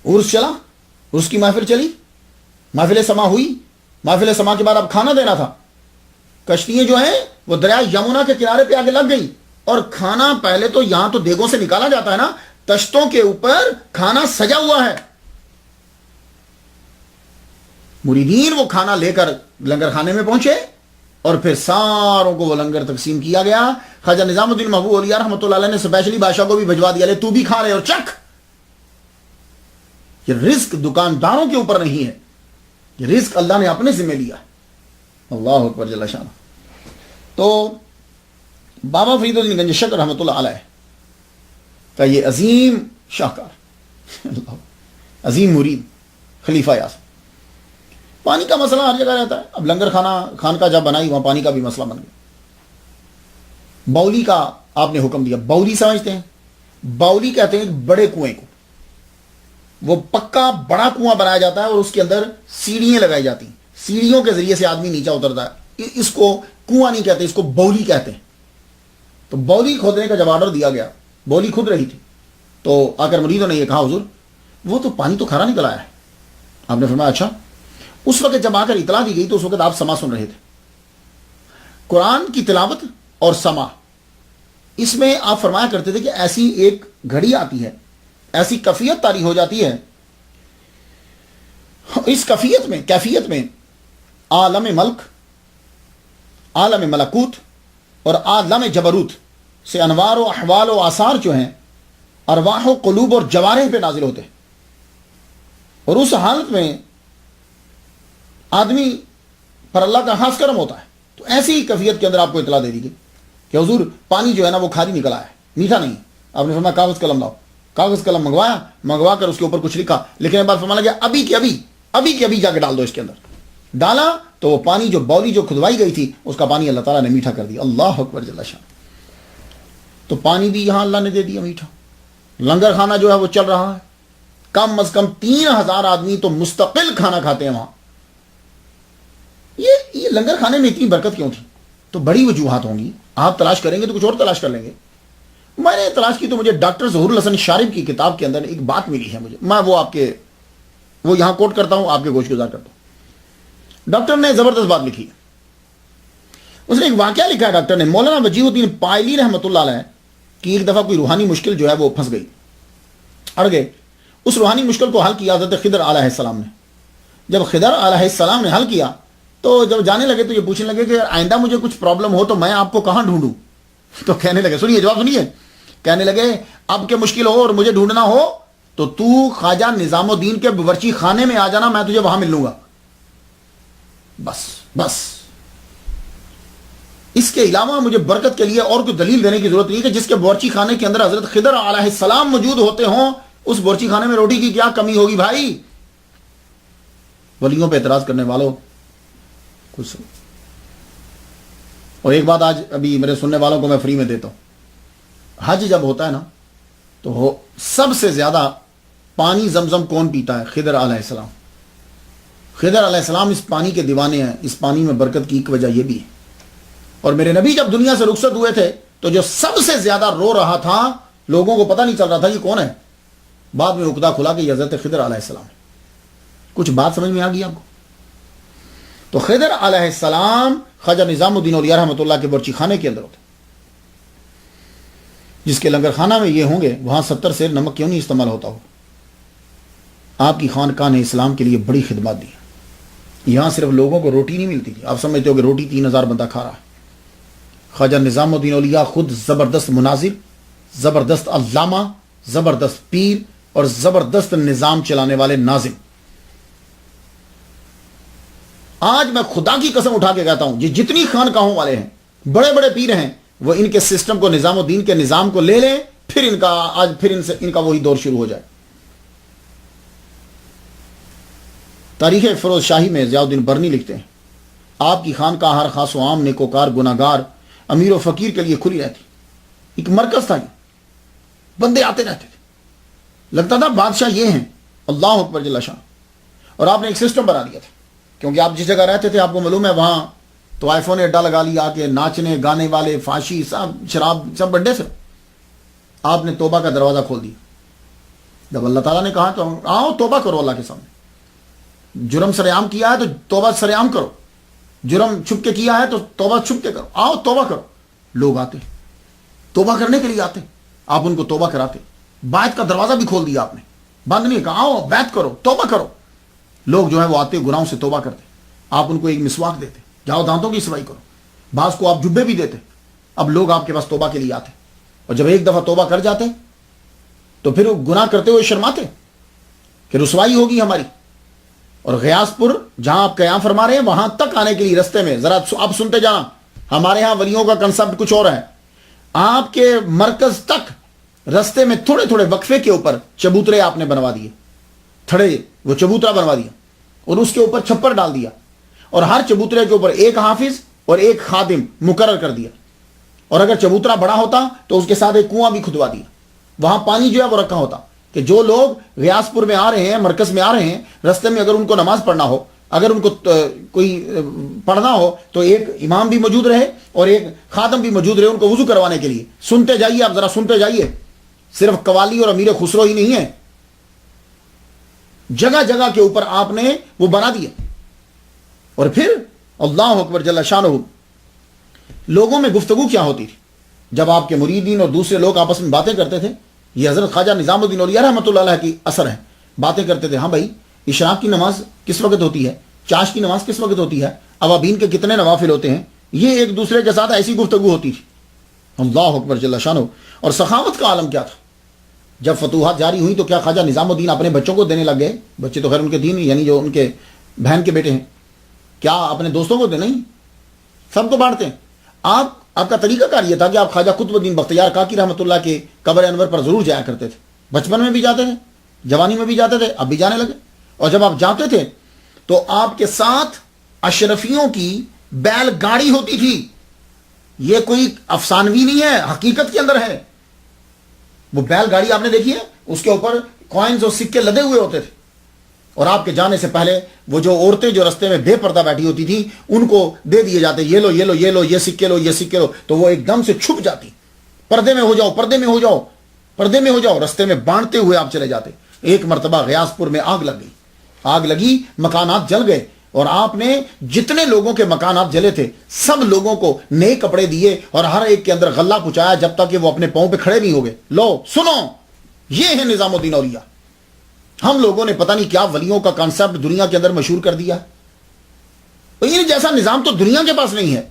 S1: عرس چلا، عرس کی محفل چلی، محفل سما ہوئی. محفل سما کے بعد اب کھانا دینا تھا. کشتیاں جو ہیں وہ دریائے یمنا کے کنارے پہ آگے لگ گئی، اور کھانا پہلے تو یہاں تو دیگوں سے نکالا جاتا ہے نا، تشتوں کے اوپر کھانا سجا ہوا ہے. مریدین وہ کھانا لے کر لنگر خانے میں پہنچے، اور پھر ساروں کو وہ لنگر تقسیم کیا گیا. خواجہ نظام الدین محبوب اولیاء رحمۃ اللہ علیہ نے اسپیشلی بادشاہ کو بھی بھجوا دیا، لے تو بھی کھا رہے اور چکھ. یہ رزق دکانداروں کے اوپر نہیں ہے، یہ رزق اللہ نے اپنے ذمہ لیا ہے. اللہ اکبر جل شانہ. تو بابا فرید الدین گنج شکر رحمۃ اللہ علیہ کا یہ عظیم شاہکار، عظیم مرید خلیفہ یاسر. پانی کا مسئلہ ہر جگہ رہتا ہے. اب لنگر خانقاہ جب بنائی وہاں پانی کا بھی مسئلہ بن گیا. باولی کا آپ نے حکم دیا. باولی سمجھتے ہیں؟ باولی کہتے ہیں بڑے کنویں کو. وہ پکا بڑا کنواں بنایا جاتا ہے اور اس کے اندر سیڑھیاں لگائی جاتی ہیں، سیڑھیوں کے ذریعے سے آدمی نیچے اترتا ہے. اس کو کنواں نہیں کہتے، اس کو باولی کہتے ہیں. تو باولی کھودنے کا جب آرڈر دیا گیا، باولی کھود رہی تھی، تو آ کر مریدوں نے یہ کہا حضور وہ تو پانی تو کھارا نکل آیا ہے. آپ نے فرمایا اچھا. اس وقت جب آ کر اطلاع دی گئی تو اس وقت آپ سما سن رہے تھے. قرآن کی تلاوت اور سما، اس میں آپ فرمایا کرتے تھے کہ ایسی ایک گھڑی آتی ہے، ایسی کیفیت طاری ہو جاتی ہے، اس کیفیت میں عالم ملک، عالم ملکوت اور عالم جبروت سے انوار و احوال و آثار جو ہیں ارواح و قلوب اور جوارح پہ نازل ہوتے ہیں. اور اس حالت میں آدمی پر اللہ کا خاص کرم ہوتا ہے. تو ایسی ہی کیفیت کے اندر آپ کو اطلاع دے دی گئی کہ حضور پانی جو ہے نا وہ کھاری نکلا ہے، میٹھا نہیں. آپ نے فرمایا کاغذ قلم لاؤ. کاغذ قلم منگوا کر اس کے اوپر کچھ لکھا. لکھنے کے بعد فرمایا گیا ابھی کے ابھی جا کے ڈال دو اس کے اندر. ڈالا تو وہ پانی جو باولی جو کھدوائی گئی تھی اس کا پانی اللہ تعالیٰ نے میٹھا کر دیا. اللہ اکبر جل شان. تو پانی بھی یہاں اللہ نے دے دیا میٹھا. لنگر خانہ جو ہے وہ چل رہا ہے، کم از کم 3000 آدمی تو مستقل کھانا کھاتے ہیں وہاں. یہ لنگر کھانے میں اتنی برکت کیوں تھی؟ تو بڑی وجوہات ہوں گی. آپ تلاش کریں گے تو کچھ اور تلاش کر لیں گے. میں نے تلاش کی تو مجھے ڈاکٹر ظہور الحسن شارب کی کتاب کے اندر ایک بات ملی ہے مجھے. میں وہ یہاں کوٹ کرتا ہوں، آپ کے گوش گزار کرتا ہوں. ڈاکٹر نے زبردست بات لکھی. اس نے ایک واقعہ لکھا ہے ڈاکٹر نے. مولانا وجیہ الدین پائلی رحمۃ اللہ علیہ کی ایک دفعہ کوئی روحانی مشکل جو ہے وہ پھنس گئی، اڑ گئے. اس روحانی مشکل کو حل کیا حضرت خضر علیہ السلام نے. جب خضر علیہ السلام نے حل کیا تو جب جانے لگے تو یہ پوچھنے لگے کہ آئندہ مجھے کچھ پرابلم ہو تو میں آپ کو کہاں ڈھونڈوں؟ تو کہنے لگے، سنیے جواب سنیے، کہنے لگے اب کہ مشکل ہو اور مجھے ڈھونڈنا ہو تو خواجہ نظام الدین کے باورچی خانے میں آ جانا، میں تجھے وہاں مل لوں گا. بس اس کے علاوہ مجھے برکت کے لیے اور کوئی دلیل دینے کی ضرورت نہیں کہ جس کے بورچی خانے کے اندر حضرت خضر علیہ السلام موجود ہوتے ہوں، اس بورچی خانے میں روٹی کی کیا کمی ہوگی بھائی؟ ولیوں پہ اعتراض کرنے والوں کچھ۔ اور ایک بات آج ابھی میرے سننے والوں کو میں فری میں دیتا ہوں، حج جب ہوتا ہے نا تو سب سے زیادہ پانی زمزم کون پیتا ہے؟ خضر علیہ السلام۔ خضر علیہ السلام اس پانی کے دیوانے ہیں۔ اس پانی میں برکت کی ایک وجہ یہ بھی ہے۔ اور میرے نبی جب دنیا سے رخصت ہوئے تھے تو جو سب سے زیادہ رو رہا تھا، لوگوں کو پتہ نہیں چل رہا تھا یہ کون ہے، بعد میں عقدہ کھلا کہ یہ حضرت خضر علیہ السلام ہے۔ کچھ بات سمجھ میں آ گئی آپ کو؟ تو خضر علیہ السلام خواجہ نظام الدین اولیاء رحمۃ اللہ کے برچی خانے کے اندر ہوتے، جس کے لنگر خانہ میں یہ ہوں گے، وہاں 70 سیر نمک کیوں نہیں استعمال ہوتا ہو؟ آپ کی خانقاہ نے اسلام کے لیے بڑی خدمات دی۔ یہاں صرف لوگوں کو روٹی نہیں ملتی تھی، آپ سمجھتے ہو کہ روٹی 3000 بندہ کھا رہا ہے۔ خواجہ نظام الدین اولیاء خود زبردست مناظر، زبردست علامہ، زبردست پیر اور زبردست نظام چلانے والے ناظم۔ آج میں خدا کی قسم اٹھا کے کہتا ہوں، یہ جتنی خانقاہوں والے ہیں، بڑے بڑے پیر ہیں، وہ ان کے سسٹم کو، نظام الدین کے نظام کو لے لیں، پھر ان کا وہی دور شروع ہو جائے۔ تاریخ فیروز شاہی میں ضیاء الدین برنی لکھتے ہیں، آپ کی خانقاہ ہر خاص و عام، نیکوکار، گناہگار، امیر و فقیر کے لیے کھلی رہتی۔ ایک مرکز تھا، بندے آتے رہتے تھے، لگتا تھا بادشاہ یہ ہیں، اللہ اکبر جل شان۔ اور آپ نے ایک سسٹم بنا دیا تھا، کیونکہ آپ جس جگہ رہتے تھے آپ کو معلوم ہے وہاں طوائفوں نے اڈا لگا لیا کہ ناچنے گانے والے، فاشی، سب شراب، سب بڑے سے۔ آپ نے توبہ کا دروازہ کھول دیا۔ جب اللہ تعالیٰ نے کہا تو آؤ توبہ کرو اللہ کے سامنے۔ جرم سرعام کیا ہے تو توبہ سرعام کرو، جرم چھپ کے کیا ہے تو توبہ چھپ کے کرو، آؤ توبہ کرو۔ لوگ آتے توبہ کرنے کے لیے، آتے، آپ ان کو توبہ کراتے۔ بیعت کا دروازہ بھی کھول دیا آپ نے، بند نہیں کہا آؤ بیعت کرو، توبہ کرو۔ لوگ جو ہے وہ آتے، گناہوں سے توبہ کرتے، آپ ان کو ایک مسواک دیتے، جاؤ دانتوں کی صفائی کرو۔ بعض کو آپ جبے بھی دیتے۔ اب لوگ آپ کے پاس توبہ کے لیے آتے، اور جب ایک دفعہ توبہ کر جاتے تو پھر وہ گناہ کرتے ہوئے شرماتے کہ رسوائی ہوگی ہماری۔ اور غیاث پور جہاں آپ قیام فرما رہے ہیں، وہاں تک آنے کے لیے رستے میں ذرا آپ سنتے جانا، ہمارے ہاں ولیوں کا کنسپٹ کچھ اور ہے۔ آپ کے مرکز تک رستے میں تھوڑے تھوڑے وقفے کے اوپر چبوترے آپ نے بنوا دیے، تھڑے، وہ چبوترا بنوا دیا اور اس کے اوپر چھپر ڈال دیا، اور ہر چبوترے کے اوپر ایک حافظ اور ایک خادم مقرر کر دیا۔ اور اگر چبوترا بڑا ہوتا تو اس کے ساتھ ایک کنواں بھی کھدوا دیا، وہاں پانی جو ہے وہ رکھا ہوتا کہ جو لوگ غیاث پور میں آ رہے ہیں، مرکز میں آ رہے ہیں، رستے میں اگر ان کو نماز پڑھنا ہو، اگر ان کو کوئی پڑھنا ہو تو ایک امام بھی موجود رہے اور ایک خادم بھی موجود رہے ان کو وضو کروانے کے لیے۔ سنتے جائیے آپ، ذرا سنتے جائیے، صرف قوالی اور امیر خسرو ہی نہیں ہے، جگہ جگہ کے اوپر آپ نے وہ بنا دیا۔ اور پھر اللہ اکبر جل شانہ، لوگوں میں گفتگو کیا ہوتی تھی جب آپ کے مریدین اور دوسرے لوگ آپس میں باتیں کرتے تھے؟ یہ حضرت خواجہ نظام الدین اولیاء رحمۃ اللہ علیہ کی اثر ہے۔ باتیں کرتے تھے، ہاں بھائی اشراق کی نماز کس وقت ہوتی ہے، چاش کی نماز کس وقت ہوتی ہے، اوابین کے کتنے نوافل ہوتے ہیں، یہ ایک دوسرے کے ساتھ ایسی گفتگو ہوتی تھی۔ اللہ اکبر جل شانہ۔ اور سخاوت کا عالم کیا تھا؟ جب فتوحات جاری ہوئی تو کیا خواجہ نظام الدین اپنے بچوں کو دینے لگ گئے؟ بچے تو خیر ان کے دین، یعنی جو ان کے بہن کے بیٹے ہیں، کیا اپنے دوستوں کو دے؟ نہیں، سب کو بانٹتے ہیں۔ آپ کا طریقہ کار یہ تھا کہ آپ خواجہ قطب الدین بختیار کاکی رحمۃ اللہ کے قبر انور پر ضرور جایا کرتے تھے۔ بچپن میں بھی جاتے تھے، جوانی میں بھی جاتے تھے، اب بھی جانے لگے۔ اور جب آپ جاتے تھے تو آپ کے ساتھ اشرفیوں کی بیل گاڑی ہوتی تھی۔ یہ کوئی افسانوی نہیں ہے، حقیقت کے اندر ہے۔ وہ بیل گاڑی آپ نے دیکھی ہے، اس کے اوپر کوائنز اور سکے لدے ہوئے ہوتے تھے، اور آپ کے جانے سے پہلے وہ جو عورتیں جو رستے میں بے پردہ بیٹھی ہوتی تھیں ان کو دے دیے جاتے، یہ لو یہ لو یہ لو، یہ سکے لو یہ سکے لو، تو وہ ایک دم سے چھپ جاتی، پردے میں ہو جاؤ پردے میں ہو جاؤ پردے میں ہو جاؤ، رستے میں بانٹتے ہوئے آپ چلے جاتے۔ ایک مرتبہ غیاث پور میں آگ لگ گئی، آگ لگی، مکانات جل گئے، اور آپ نے جتنے لوگوں کے مکانات جلے تھے سب لوگوں کو نئے کپڑے دیے اور ہر ایک کے اندر غلہ پہنچایا جب تک کہ وہ اپنے پاؤں پہ کھڑے نہیں ہو گئے۔ لو سنو، یہ ہے نظام الدین اولیاء۔ ہم لوگوں نے پتہ نہیں کیا ولیوں کا کانسیپٹ دنیا کے اندر مشہور کر دیا۔ ان جیسا نظام تو دنیا کے پاس نہیں ہے،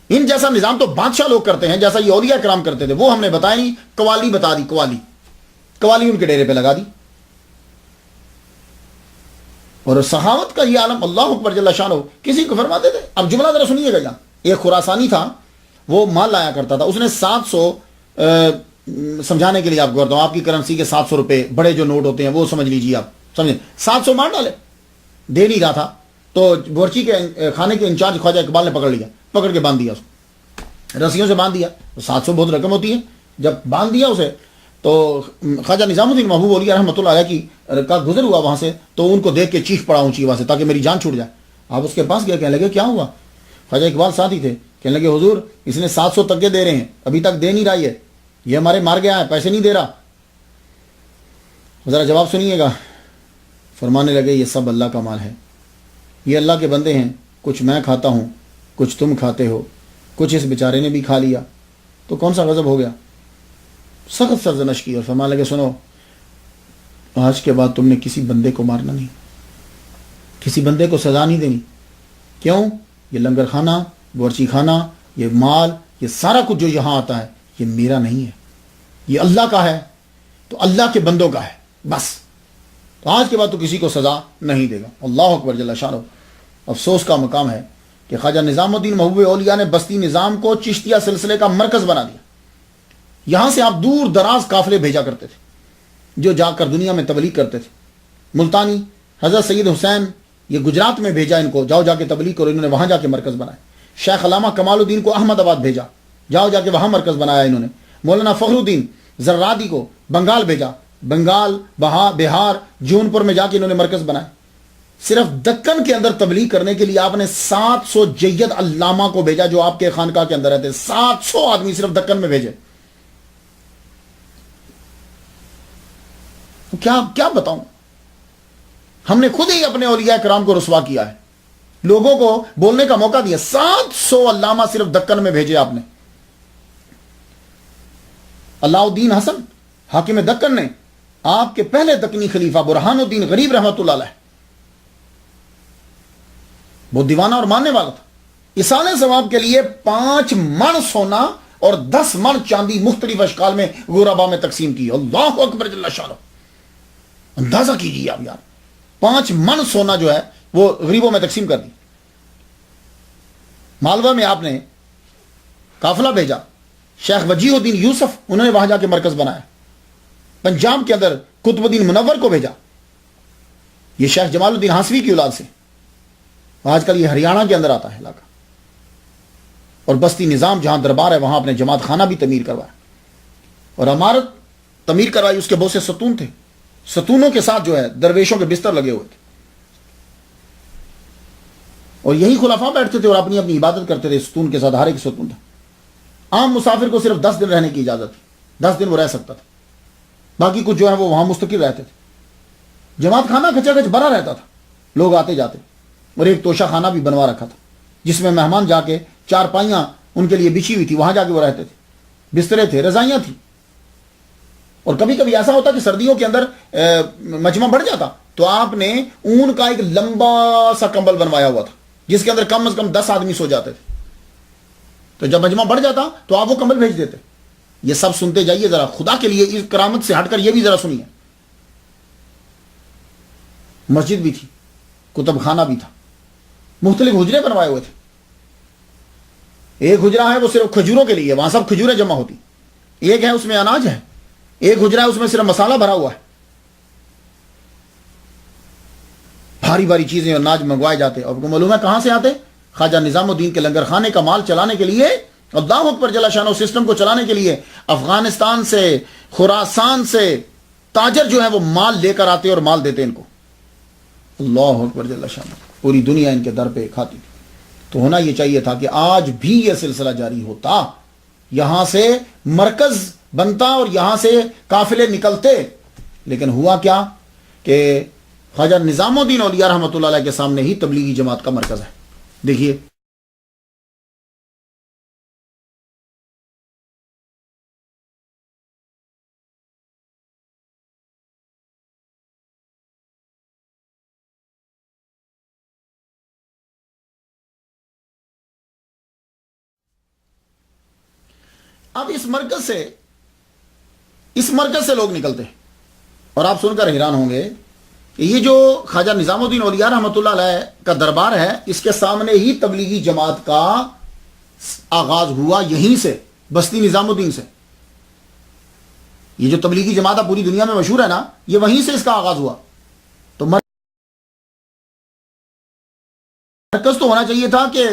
S1: ان جیسا نظام تو بادشاہ لوگ کرتے ہیں، جیسا یہ اولیاء کرام کرتے تھے، وہ ہم نے بتایا نہیں۔ قوالی بتا دی، قوالی ان کے ڈیرے پہ لگا دی۔ اور سخاوت کا یہ عالم، اللہ اکبر جل شانہ، کسی کو فرماتے تھے۔ اب جملہ ذرا سنیے گا، یہاں ایک خراسانی تھا، وہ مال لایا کرتا تھا، اس نے 700 سمجھانے کے لیے آپ کو کرتا ہوں، آپ کی کرنسی کے 700 روپے بڑے جو نوٹ ہوتے ہیں وہ سمجھ لیجیے، آپ سمجھیں 700 مار ڈالے، دے نہیں رہا تھا، تو بورچی کے کھانے کے انچارج خواجہ اقبال نے پکڑ لیا، پکڑ کے باندھ دیا، اس کو رسیوں سے باندھ دیا، 700 بہت رقم ہوتی ہے، جب باندھ دیا اسے تو خواجہ نظام الدین محبوب اولیاء رحمۃ اللہ علیہ کا گزر ہوا وہاں سے، تو ان کو دیکھ کے چیخ پڑا اونچی وہاں سے تاکہ میری جان چھوٹ جائے. آپ اس کے پاس گئے، کہنے لگے کیا ہوا؟ خواجہ اقبال ساتھ ہی تھے، کہنے لگے حضور اس نے 700 تک کے دے رہے ہیں، ابھی تک دے نہیں رہا، یہ ہمارے مار گیا ہے، پیسے نہیں دے رہا. ذرا جواب سنیے گا. فرمانے لگے یہ سب اللہ کا مال ہے، یہ اللہ کے بندے ہیں، کچھ میں کھاتا ہوں، کچھ تم کھاتے ہو، کچھ اس بیچارے نے بھی کھا لیا، تو کون سا غضب ہو گیا؟ سخت سرزنش کی اور فرمانے لگے سنو، آج کے بعد تم نے کسی بندے کو مارنا نہیں، کسی بندے کو سزا نہیں دینی. کیوں؟ یہ لنگر کھانا، بورچی کھانا، یہ مال، یہ سارا کچھ جو یہاں آتا ہے یہ میرا نہیں ہے، یہ اللہ کا ہے، تو اللہ کے بندوں کا ہے بس. تو آج کے بعد تو کسی کو سزا نہیں دے گا. اللہ اکبر جل شانہ. افسوس کا مقام ہے کہ خواجہ نظام الدین محبوب اولیاء نے بستی نظام کو چشتیہ سلسلے کا مرکز بنا دیا. یہاں سے آپ دور دراز قافلے بھیجا کرتے تھے جو جا کر دنیا میں تبلیغ کرتے تھے. ملتانی حضرت سید حسین، یہ گجرات میں بھیجا ان کو، جاؤ جا کے تبلیغ کرو، انہوں نے وہاں جا کے مرکز بنایا. شیخ علامہ کمال الدین کو احمد آباد بھیجا، جاؤ جا کے وہاں مرکز بنایا انہوں نے. مولانا فخر الدین زرادی کو بنگال بھیجا، بنگال، بہار، جون پور میں جا کے انہوں نے مرکز بنایا. صرف دکن کے اندر تبلیغ کرنے کے لیے آپ نے 700 جید علامہ کو بھیجا جو آپ کے خانقاہ کے اندر رہتے. 700 آدمی صرف دکن میں بھیجے. کیا بتاؤں، ہم نے خود ہی اپنے اولیاء کرام کو رسوا کیا ہے، لوگوں کو بولنے کا موقع دیا. 700 علامہ صرف دکن میں بھیجے آپ نے. اللہ الدین حسن حاکم دکن نے، آپ کے پہلے دکنی خلیفہ برہان الدین غریب رحمۃ اللہ علیہ، وہ دیوانہ اور ماننے والا تھا. اصالہ ثواب کے لیے 5 من سونا اور 10 من چاندی مختلف اشکال میں غربا میں تقسیم کی. اللہ اکبر جل شانہ. اندازہ کیجیے آپ یار، 5 من سونا جو ہے وہ غریبوں میں تقسیم کر دی. مالوہ میں آپ نے قافلہ بھیجا، شیخ وجیہ الدین یوسف، انہوں نے وہاں جا کے مرکز بنایا. پنجاب کے اندر قطب الدین منور کو بھیجا، یہ شیخ جمال الدین ہانسوی کی اولاد سے، آج کل یہ ہریانہ کے اندر آتا ہے علاقہ. اور بستی نظام جہاں دربار ہے وہاں اپنے جماعت خانہ بھی تعمیر کروایا اور عمارت تعمیر کروائی. اس کے بہت سے ستون تھے، ستونوں کے ساتھ جو ہے درویشوں کے بستر لگے ہوئے تھے، اور یہی خلفاء بیٹھتے تھے اور اپنی اپنی عبادت کرتے تھے ستون کے ساتھ. ہر ایک ستون تھا. عام مسافر کو صرف 10 دن رہنے کی اجازت تھی، 10 دن وہ رہ سکتا تھا، باقی کچھ جو ہے وہ وہاں مستقل رہتے تھے. جماعت خانہ کھچا کھچ بھرا رہتا تھا، لوگ آتے جاتے، اور ایک توشہ خانہ بھی بنوا رکھا تھا جس میں مہمان جا کے چارپائیاں ان کے لیے بچھی ہوئی تھی، وہاں جا کے وہ رہتے تھے. بسترے تھے، رضائیاں تھیں. اور کبھی کبھی ایسا ہوتا کہ سردیوں کے اندر مجمع بڑھ جاتا تو آپ نے اون کا ایک لمبا سا کمبل بنوایا ہوا تھا جس کے اندر کم از کم 10 آدمی سو جاتے تھے. تو جب مجمع بڑھ جاتا تو آپ وہ کمبل بھیج دیتے. یہ سب سنتے جائیے ذرا، خدا کے لیے اس کرامت سے ہٹ کر یہ بھی ذرا سنیے. مسجد بھی تھی، کتب خانہ بھی تھا، مختلف حجرے بنوائے ہوئے تھے. ایک حجرہ ہے وہ صرف کھجوروں کے لیے، وہاں سب کھجوریں جمع ہوتی. ایک ہے اس میں اناج ہے، ایک حجرہ ہے اس میں صرف مسالہ بھرا ہوا ہے. بھاری بھاری چیزیں اور اناج منگوائے جاتے. اور کو معلوم ہے کہاں سے آتے؟ خواجہ نظام الدین کے لنگر خانے کا مال چلانے کے لیے، اللہ اکبر جل شانہ، سسٹم کو چلانے کے لیے افغانستان سے، خراسان سے تاجر جو ہے وہ مال لے کر آتے اور مال دیتے ان کو. اللہ اکبر جل شانہ. پوری دنیا ان کے در پہ کھاتی. تو ہونا یہ چاہیے تھا کہ آج بھی یہ سلسلہ جاری ہوتا، یہاں سے مرکز بنتا اور یہاں سے قافلے نکلتے. لیکن ہوا کیا کہ خواجہ نظام الدین اولیاء رحمۃ اللہ علیہ کے سامنے ہی تبلیغی جماعت کا مرکز ہے. دیکھیے اب اس مرکز سے لوگ نکلتے ہیں اور آپ سن کر حیران ہوں گے کہ یہ جو خواجہ نظام الدین اولیاء رحمۃ اللہ علیہ کا دربار ہے، اس کے سامنے ہی تبلیغی جماعت کا آغاز ہوا یہیں سے، بستی نظام الدین سے. یہ جو تبلیغی جماعت پوری دنیا میں مشہور ہے نا، یہ وہیں سے اس کا آغاز ہوا. تو مرکز تو ہونا چاہیے تھا کہ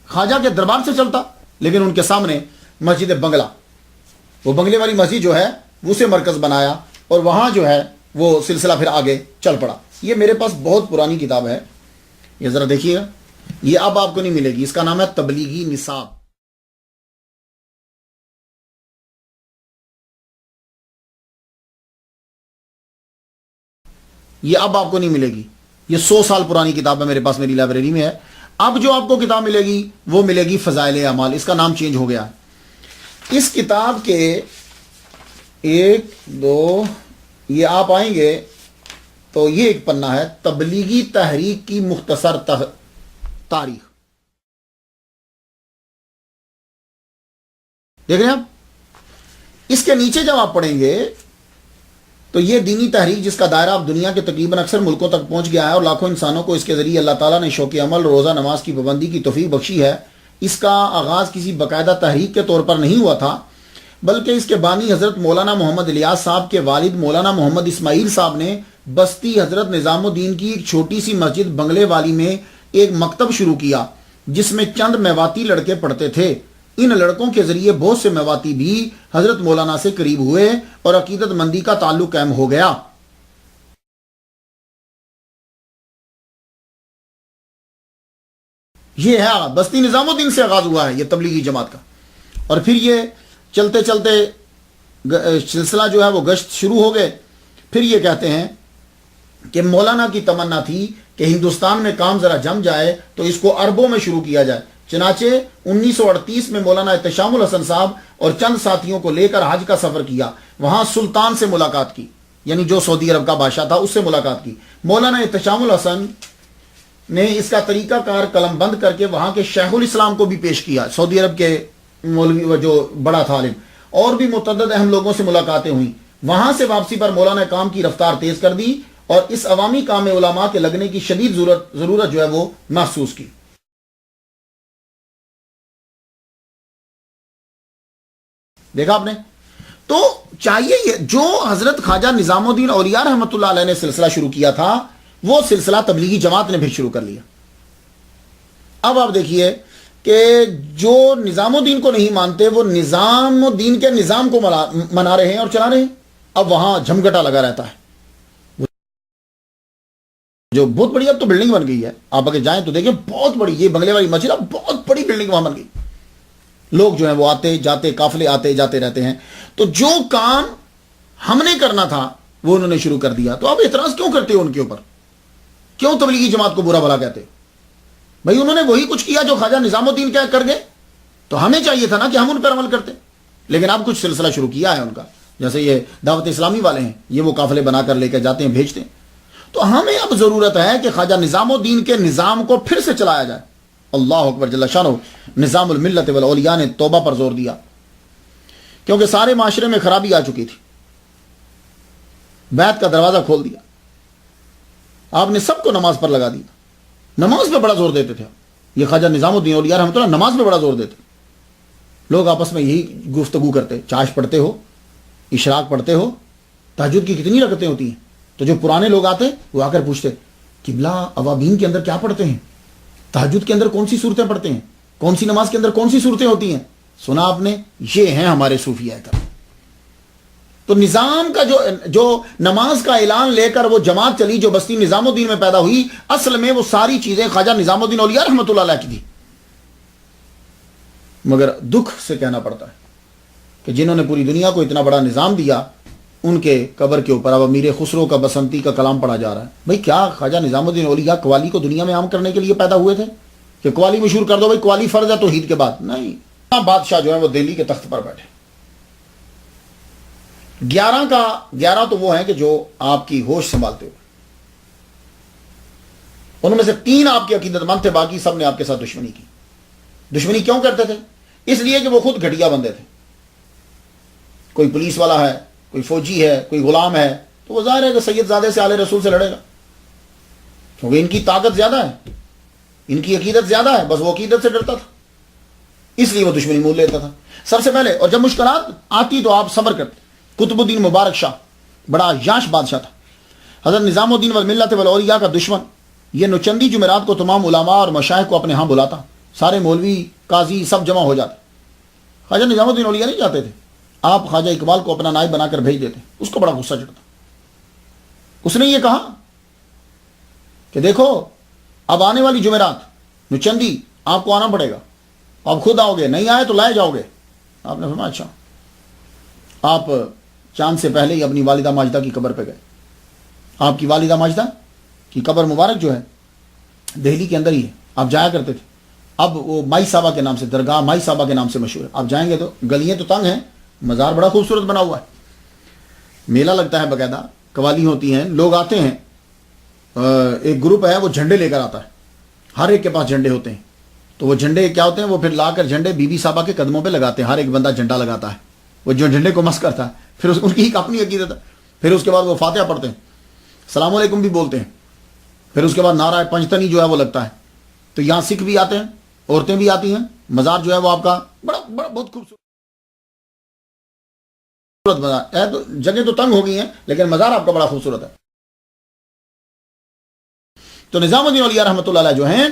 S1: خواجہ کے دربار سے چلتا، لیکن ان کے سامنے مسجد بنگلہ، وہ بنگلے والی مسجد جو ہے اسے مرکز بنایا، اور وہاں جو ہے وہ سلسلہ پھر آگے چل پڑا. یہ میرے پاس بہت پرانی کتاب ہے، یہ ذرا دیکھیے گا. یہ اب آپ کو نہیں ملے گی. اس کا نام ہے تبلیغی نصاب. یہ اب آپ کو نہیں ملے گی. یہ 100 سال پرانی کتاب ہے، میرے پاس میری لائبریری میں ہے. اب جو آپ کو کتاب ملے گی وہ ملے گی فضائل اعمال. اس کا نام چینج ہو گیا. اس کتاب کے 1 2 یہ آپ آئیں گے تو یہ ایک پنہ ہے، تبلیغی تحریک کی مختصر تاریخ. دیکھ رہے ہیں آپ؟ اس کے نیچے جب آپ پڑھیں گے تو یہ دینی تحریک جس کا دائرہ اب دنیا کے تقریباً اکثر ملکوں تک پہنچ گیا ہے اور لاکھوں انسانوں کو اس کے ذریعے اللہ تعالیٰ نے شوق عمل، روزہ نماز کی پابندی کی توفیق بخشی ہے. اس کا آغاز کسی باقاعدہ تحریک کے طور پر نہیں ہوا تھا، بلکہ اس کے بانی حضرت مولانا محمد الیاس صاحب کے والد مولانا محمد اسماعیل صاحب نے بستی حضرت نظام الدین کی ایک چھوٹی سی مسجد بنگلے والی میں ایک مکتب شروع کیا، جس میں چند میواتی لڑکے پڑھتے تھے. ان لڑکوں کے ذریعے بہت سے میواتی بھی حضرت مولانا سے قریب ہوئے اور عقیدت مندی کا تعلق قائم ہو گیا. یہ ہے بستی نظام الدین سے آغاز ہوا ہے یہ تبلیغی جماعت کا. اور پھر یہ چلتے چلتے سلسلہ جو ہے وہ گشت شروع ہو گئے. پھر یہ کہتے ہیں کہ مولانا کی تمنا تھی کہ ہندوستان میں کام ذرا جم جائے تو اس کو عربوں میں شروع کیا جائے. چنانچہ 1938 میں مولانا احتشام الحسن صاحب اور چند ساتھیوں کو لے کر حج کا سفر کیا. وہاں سلطان سے ملاقات کی، یعنی جو سعودی عرب کا بادشاہ تھا اس سے ملاقات کی. مولانا احتشام الحسن نے اس کا طریقہ کار قلم بند کر کے وہاں کے شیخ الاسلام کو بھی پیش کیا، سعودی عرب کے مولوی جو بڑا تھا عالم. اور بھی متعدد اہم لوگوں سے ملاقاتیں ہوئیں. وہاں سے واپسی پر مولانا کام کی رفتار تیز کر دی اور اس عوامی کام میں علماء کے لگنے کی شدید ضرورت جو ہے وہ محسوس کی. دیکھا آپ نے؟ تو چاہیے یہ جو حضرت خواجہ نظام الدین اولیاء رحمۃ اللہ علیہ نے سلسلہ شروع کیا تھا وہ سلسلہ تبلیغی جماعت نے پھر شروع کر لیا. اب آپ دیکھیے کہ جو نظام الدین کو نہیں مانتے وہ نظام الدین کے نظام کو منا رہے ہیں اور چلا رہے ہیں. اب وہاں جھمگٹا لگا رہتا ہے. جو بہت بڑی اب تو بلڈنگ بن گئی ہے، آپ اگر جائیں تو دیکھیں بہت بڑی، یہ بنگلے والی مسجد اب بہت بڑی بلڈنگ وہاں بن گئی. لوگ جو ہیں وہ آتے جاتے، قافلے آتے جاتے رہتے ہیں. تو جو کام ہم نے کرنا تھا وہ انہوں نے شروع کر دیا. تو آپ اعتراض کیوں کرتے ہو ان کے اوپر؟ کیوں تبلیغی جماعت کو برا بھلا کہتے ہو؟ بھائی انہوں نے وہی کچھ کیا جو خواجہ نظام الدین کیا کر گئے، تو ہمیں چاہیے تھا نا کہ ہم ان پر عمل کرتے. لیکن اب کچھ سلسلہ شروع کیا ہے ان کا، جیسے یہ دعوت اسلامی والے ہیں، یہ وہ قافلے بنا کر لے کے جاتے ہیں، بھیجتے ہیں. تو ہمیں اب ضرورت ہے کہ خواجہ نظام الدین کے نظام کو پھر سے چلایا جائے. اللہ اکبر جل شانہ. نظام الملت والاولیاء نے توبہ پر زور دیا، کیونکہ سارے معاشرے میں خرابی آ چکی تھی. بیعت کا دروازہ کھول دیا. آپ نے سب کو نماز پر لگا دیا. نماز پہ بڑا زور دیتے تھے. یہ خواجہ نظام الدین اولیاء رحمۃ اللہ نماز پہ بڑا زور دیتے. لوگ آپس میں یہی گفتگو کرتے، چاش پڑھتے ہو، اشراق پڑھتے ہو، تہجد کی کتنی رکعتیں ہوتی ہیں؟ تو جو پرانے لوگ آتے وہ آ کر پوچھتے قبلہ اوابین کے اندر کیا پڑھتے ہیں، تہجد کے اندر کون سی صورتیں پڑھتے ہیں، کون سی نماز کے اندر کون سی صورتیں ہوتی ہیں؟ سنا آپ نے؟ یہ ہیں ہمارے صوفیاء کرام. تو نظام کا جو نماز کا اعلان لے کر وہ جماعت چلی جو بستی نظام الدین میں پیدا ہوئی، اصل میں وہ ساری چیزیں خواجہ نظام الدین اولیاء رحمۃ اللہ علیہ کی تھی. مگر دکھ سے کہنا پڑتا ہے کہ جنہوں نے پوری دنیا کو اتنا بڑا نظام دیا، ان کے قبر کے اوپر اب امیر خسرو کا بسنتی کا کلام پڑھا جا رہا ہے. بھائی کیا خواجہ نظام الدین اولیاء قوالی کو دنیا میں عام کرنے کے لیے پیدا ہوئے تھے کہ قوالی مشہور کر دو؟ بھائی قوالی فرض ہے توحید کے بعد؟ نہیں. بادشاہ جو ہے وہ دہلی کے تخت پر بیٹھے. 11 تو وہ ہیں کہ جو آپ کی ہوش سنبھالتے ہوئے، ان میں سے 3 آپ کے عقیدت مند تھے، باقی سب نے آپ کے ساتھ دشمنی کی. دشمنی کیوں کرتے تھے؟ اس لیے کہ وہ خود گھٹیا بندے تھے. کوئی پولیس والا ہے، کوئی فوجی ہے، کوئی غلام ہے، تو وہ ظاہر ہے کہ سید زادے سے آل رسول سے لڑے گا، کیونکہ ان کی طاقت زیادہ ہے، ان کی عقیدت زیادہ ہے. بس وہ عقیدت سے ڈرتا تھا. اس لیے وہ دشمنی مول لیتا تھا سب سے پہلے. اور جب مشکلات آتی تو آپ صبر کرتے. قطب الدین مبارک شاہ بڑا یاش بادشاہ تھا. حضرت نظام الدین والملت والاولیاء کا دشمن. یہ نوچندی جمعرات کو تمام علماء اور مشائخ کو اپنے ہاں بلاتا. سارے مولوی قاضی سب جمع ہو جاتے. خواجہ نظام الدین اولیاء نہیں جاتے تھے. آپ خواجہ اقبال کو اپنا نائب بنا کر بھیج دیتے. اس کو بڑا غصہ چڑھتا. اس نے یہ کہا کہ دیکھو اب آنے والی جمعرات نوچندی آپ کو آنا پڑے گا. آپ خود آؤ گے, نہیں آئے تو لائے جاؤ گے. آپ نے فرمایا اچھا. آپ چاند سے پہلے ہی اپنی والدہ ماجدہ کی قبر پہ گئے. آپ کی والدہ ماجدہ کی قبر مبارک جو ہے دہلی کے اندر ہی ہے. آپ جایا کرتے تھے. اب وہ مائی صاحبہ کے نام سے, درگاہ مائی صاحبہ کے نام سے مشہور ہے. آپ جائیں گے تو گلیاں تو تنگ ہیں, مزار بڑا خوبصورت بنا ہوا ہے. میلہ لگتا ہے باقاعدہ, قوالی ہوتی ہیں, لوگ آتے ہیں. ایک گروپ ہے وہ جھنڈے لے کر آتا ہے. ہر ایک کے پاس جھنڈے ہوتے ہیں. تو وہ جھنڈے کیا ہوتے ہیں, وہ پھر لا کر جھنڈے بی بی صاحبہ کے قدموں پہ لگاتے ہیں. ہر ایک بندہ جھنڈا لگاتا ہے. وہ جو جھنڈے کو مس کرتا ہے پھر ان کی ایک اپنی عقیدت ہے. پھر اس کے بعد وہ فاتحہ پڑھتے ہیں, السلام علیکم بھی بولتے ہیں. پھر اس کے بعد نعرہ پنجتنی جو ہے وہ لگتا ہے. تو یہاں سکھ بھی آتے ہیں, عورتیں بھی آتی ہیں. مزار جو ہے وہ آپ کا بڑا بڑا بہت خوبصورت مزار ہے. تو جگہ تو تنگ ہو گئی ہیں لیکن مزار آپ کا بڑا خوبصورت ہے. تو نظام الدین اولیاء رحمۃ اللہ علیہ جو ہیں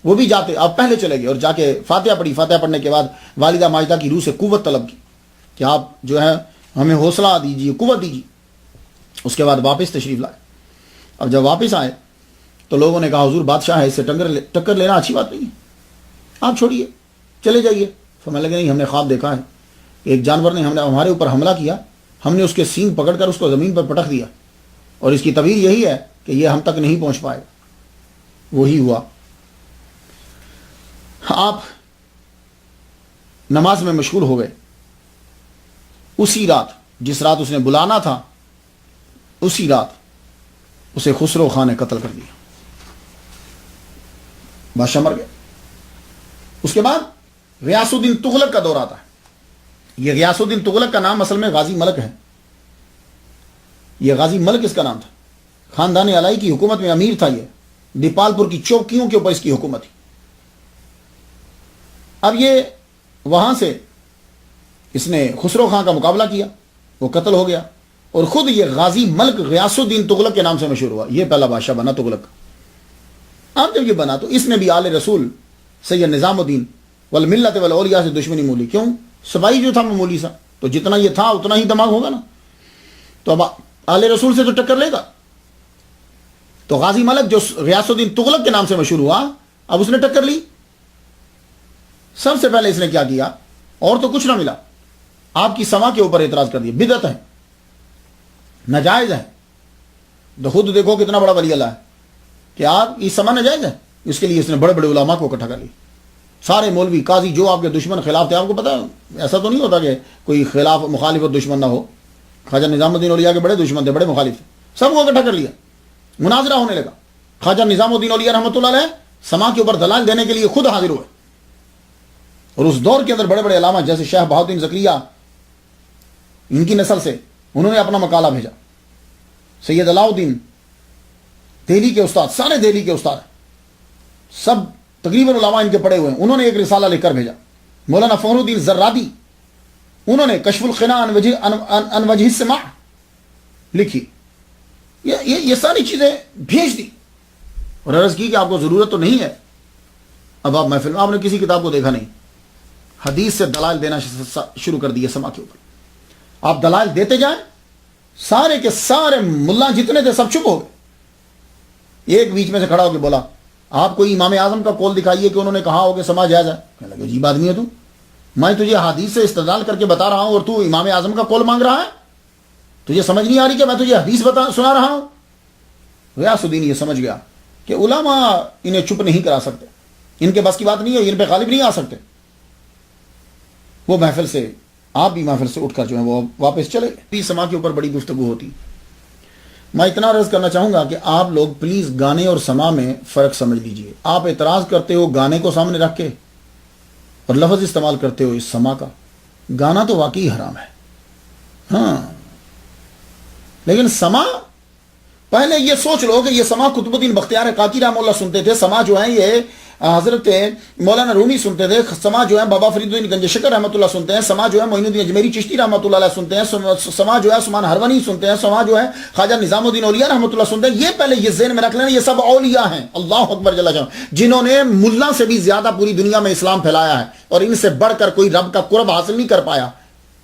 S1: وہ بھی جاتے. آپ پہلے چلے گئے اور جا کے فاتحہ پڑھی. فاتحہ پڑھنے کے بعد والدہ ماجدہ کی روح سے قوت طلب کی کہ آپ جو ہے ہمیں حوصلہ دیجیے, قوت دیجیے. اس کے بعد واپس تشریف لائے. اب جب واپس آئے تو لوگوں نے کہا حضور بادشاہ ہے, اس سے ٹکر لینا اچھی بات نہیں ہے, آپ چھوڑیے چلے جائیے. فرمانے لگے نہیں, ہم نے خواب دیکھا ہے ایک جانور نے ہمارے اوپر حملہ کیا, ہم نے اس کے سینگ پکڑ کر اس کو زمین پر پٹک دیا اور اس کی تعبیر یہی ہے کہ یہ ہم تک نہیں پہنچ پائے. وہی ہوا. آپ نماز میں مشغول ہو گئے. اسی رات جس رات اس نے بلانا تھا اسی رات اسے خسرو خان نے قتل کر دیا. بادشاہ مر گیا. اس کے بعد غیاث الدین تغلق کا دور آتا ہے. یہ غیاث الدین تغلق کا نام اصل میں غازی ملک ہے. یہ غازی ملک اس کا نام تھا. خاندان علائی کی حکومت میں امیر تھا. یہ دیپال پور کی چوکیوں کے اوپر اس کی حکومت تھی. اب یہ وہاں سے اس نے خسرو خان کا مقابلہ کیا, وہ قتل ہو گیا اور خود یہ غازی ملک غیاث الدین تغلق کے نام سے مشہور ہوا. یہ پہلا بادشاہ بنا تغلق. اب جب یہ بنا تو اس نے بھی آل رسول سید نظام الدین والملت والاولیاء سے دشمنی مولی. کیوں؟ سپاہی جو تھا معمولی سا, تو جتنا یہ تھا اتنا ہی دماغ ہوگا نا. تو اب آل رسول سے تو ٹکر لے گا. تو غازی ملک جو غیاث الدین تغلق کے نام سے مشہور ہوا, اب اس نے ٹکر لی. سب سے پہلے اس نے کیا کیا, اور تو کچھ نہ ملا, آپ کی سما کے اوپر اعتراض کر دیا. بدعت ہے, ناجائز ہے. تو خود دیکھو کتنا بڑا ولی اللہ ہے کہ آپ یہ سما ناجائز ہے. اس کے لیے اس نے بڑے بڑے علماء کو اکٹھا کر لی. سارے مولوی قاضی جو آپ کے دشمن خلاف تھے. آپ کو پتا ایسا تو نہیں ہوتا کہ کوئی خلاف مخالف اور دشمن نہ ہو. خواجہ نظام الدین اولیاء کے بڑے دشمن تھے, بڑے مخالف تھے. سب کو اکٹھا کر لیا. مناظرہ ہونے لگا. خواجہ نظام الدین اولیاء رحمۃ اللہ علیہ سما کے اوپر دلائل دینے کے لیے خود حاضر ہوئے. اور اس دور کے اندر بڑے بڑے علامہ جیسے شیخ بہاؤالدین زکریا, ان کی نسل سے انہوں نے اپنا مقالہ بھیجا. سید علاؤ الدین دہلی کے استاد, سارے دہلی کے استاد سب تقریباً علماء ان کے پڑے ہوئے ہیں, انہوں نے ایک رسالہ لکھ کر بھیجا. مولانا فخر الدین زرادی انہوں نے کشف القناع عن وجہ السماع لکھی. یہ ساری چیزیں بھیج دی اور عرض کی کہ آپ کو ضرورت تو نہیں ہے. اب آپ محفل میں آپ نے کسی کتاب کو دیکھا نہیں, حدیث سے دلائل دینا شروع کر دیے سما کے اوپر. آپ دلائل دیتے جائیں, سارے کے سارے ملا جتنے تھے سب چپ ہو گئے. ایک بیچ میں سے کھڑا ہو کے بولا, آپ کوئی امام اعظم کا قول دکھائیے کہ انہوں نے کہا ہو کہ سما جائز ہے. کہنے لگے عجیب آدمی ہے تو, میں تجھے حدیث سے استدلال کر کے بتا رہا ہوں اور تو امام اعظم کا قول مانگ رہا ہے. تجھے سمجھ نہیں آ رہی کہ میں تجھے حدیث سنا رہا ہوں. غیاث الدین یہ سمجھ گیا کہ علماء انہیں چپ نہیں کرا سکتے, ان کے بس کی بات نہیں ہے, ان پہ غالب نہیں آ سکتے. وہ محفل سے, آپ بھی محفل سے اٹھ کر جو ہے وہ واپس چلے گئے. سما کے اوپر بڑی گفتگو ہوتی. میں اتنا عرض کرنا چاہوں گا کہ آپ لوگ پلیز گانے اور سما میں فرق سمجھ لیجئے. آپ اعتراض کرتے ہو گانے کو سامنے رکھ کے اور لفظ استعمال کرتے ہو اس سما کا. گانا تو واقعی حرام ہے, ہاں, لیکن سما پہلے یہ سوچ لو کہ یہ سما قطب الدین بختیار کاکی رحمہ اللہ سنتے تھے. سما جو ہے یہ حضرت مولانا رومی سنتے تھے، سما جو ہے بابا فرید الدین گنج شکر رحمۃ اللہ سنتے ہیں، سما جو ہے معین الدین اجمیری چشتی رحمۃ اللہ علیہ سنتے ہیں، سما جو ہے عثمان ہرونی سنتے ہیں، سما جو ہے خواجہ نظام الدین اولیاء رحمۃ اللہ سنتے ہیں. یہ پہلے یہ ذہن میں رکھ لینا، یہ سب اولیاء ہیں، اللہ اکبر جل جلالہ، جنہوں نے ملا سے بھی زیادہ پوری دنیا میں اسلام پھیلایا ہے، اور ان سے بڑھ کر کوئی رب کا قرب حاصل نہیں کر پایا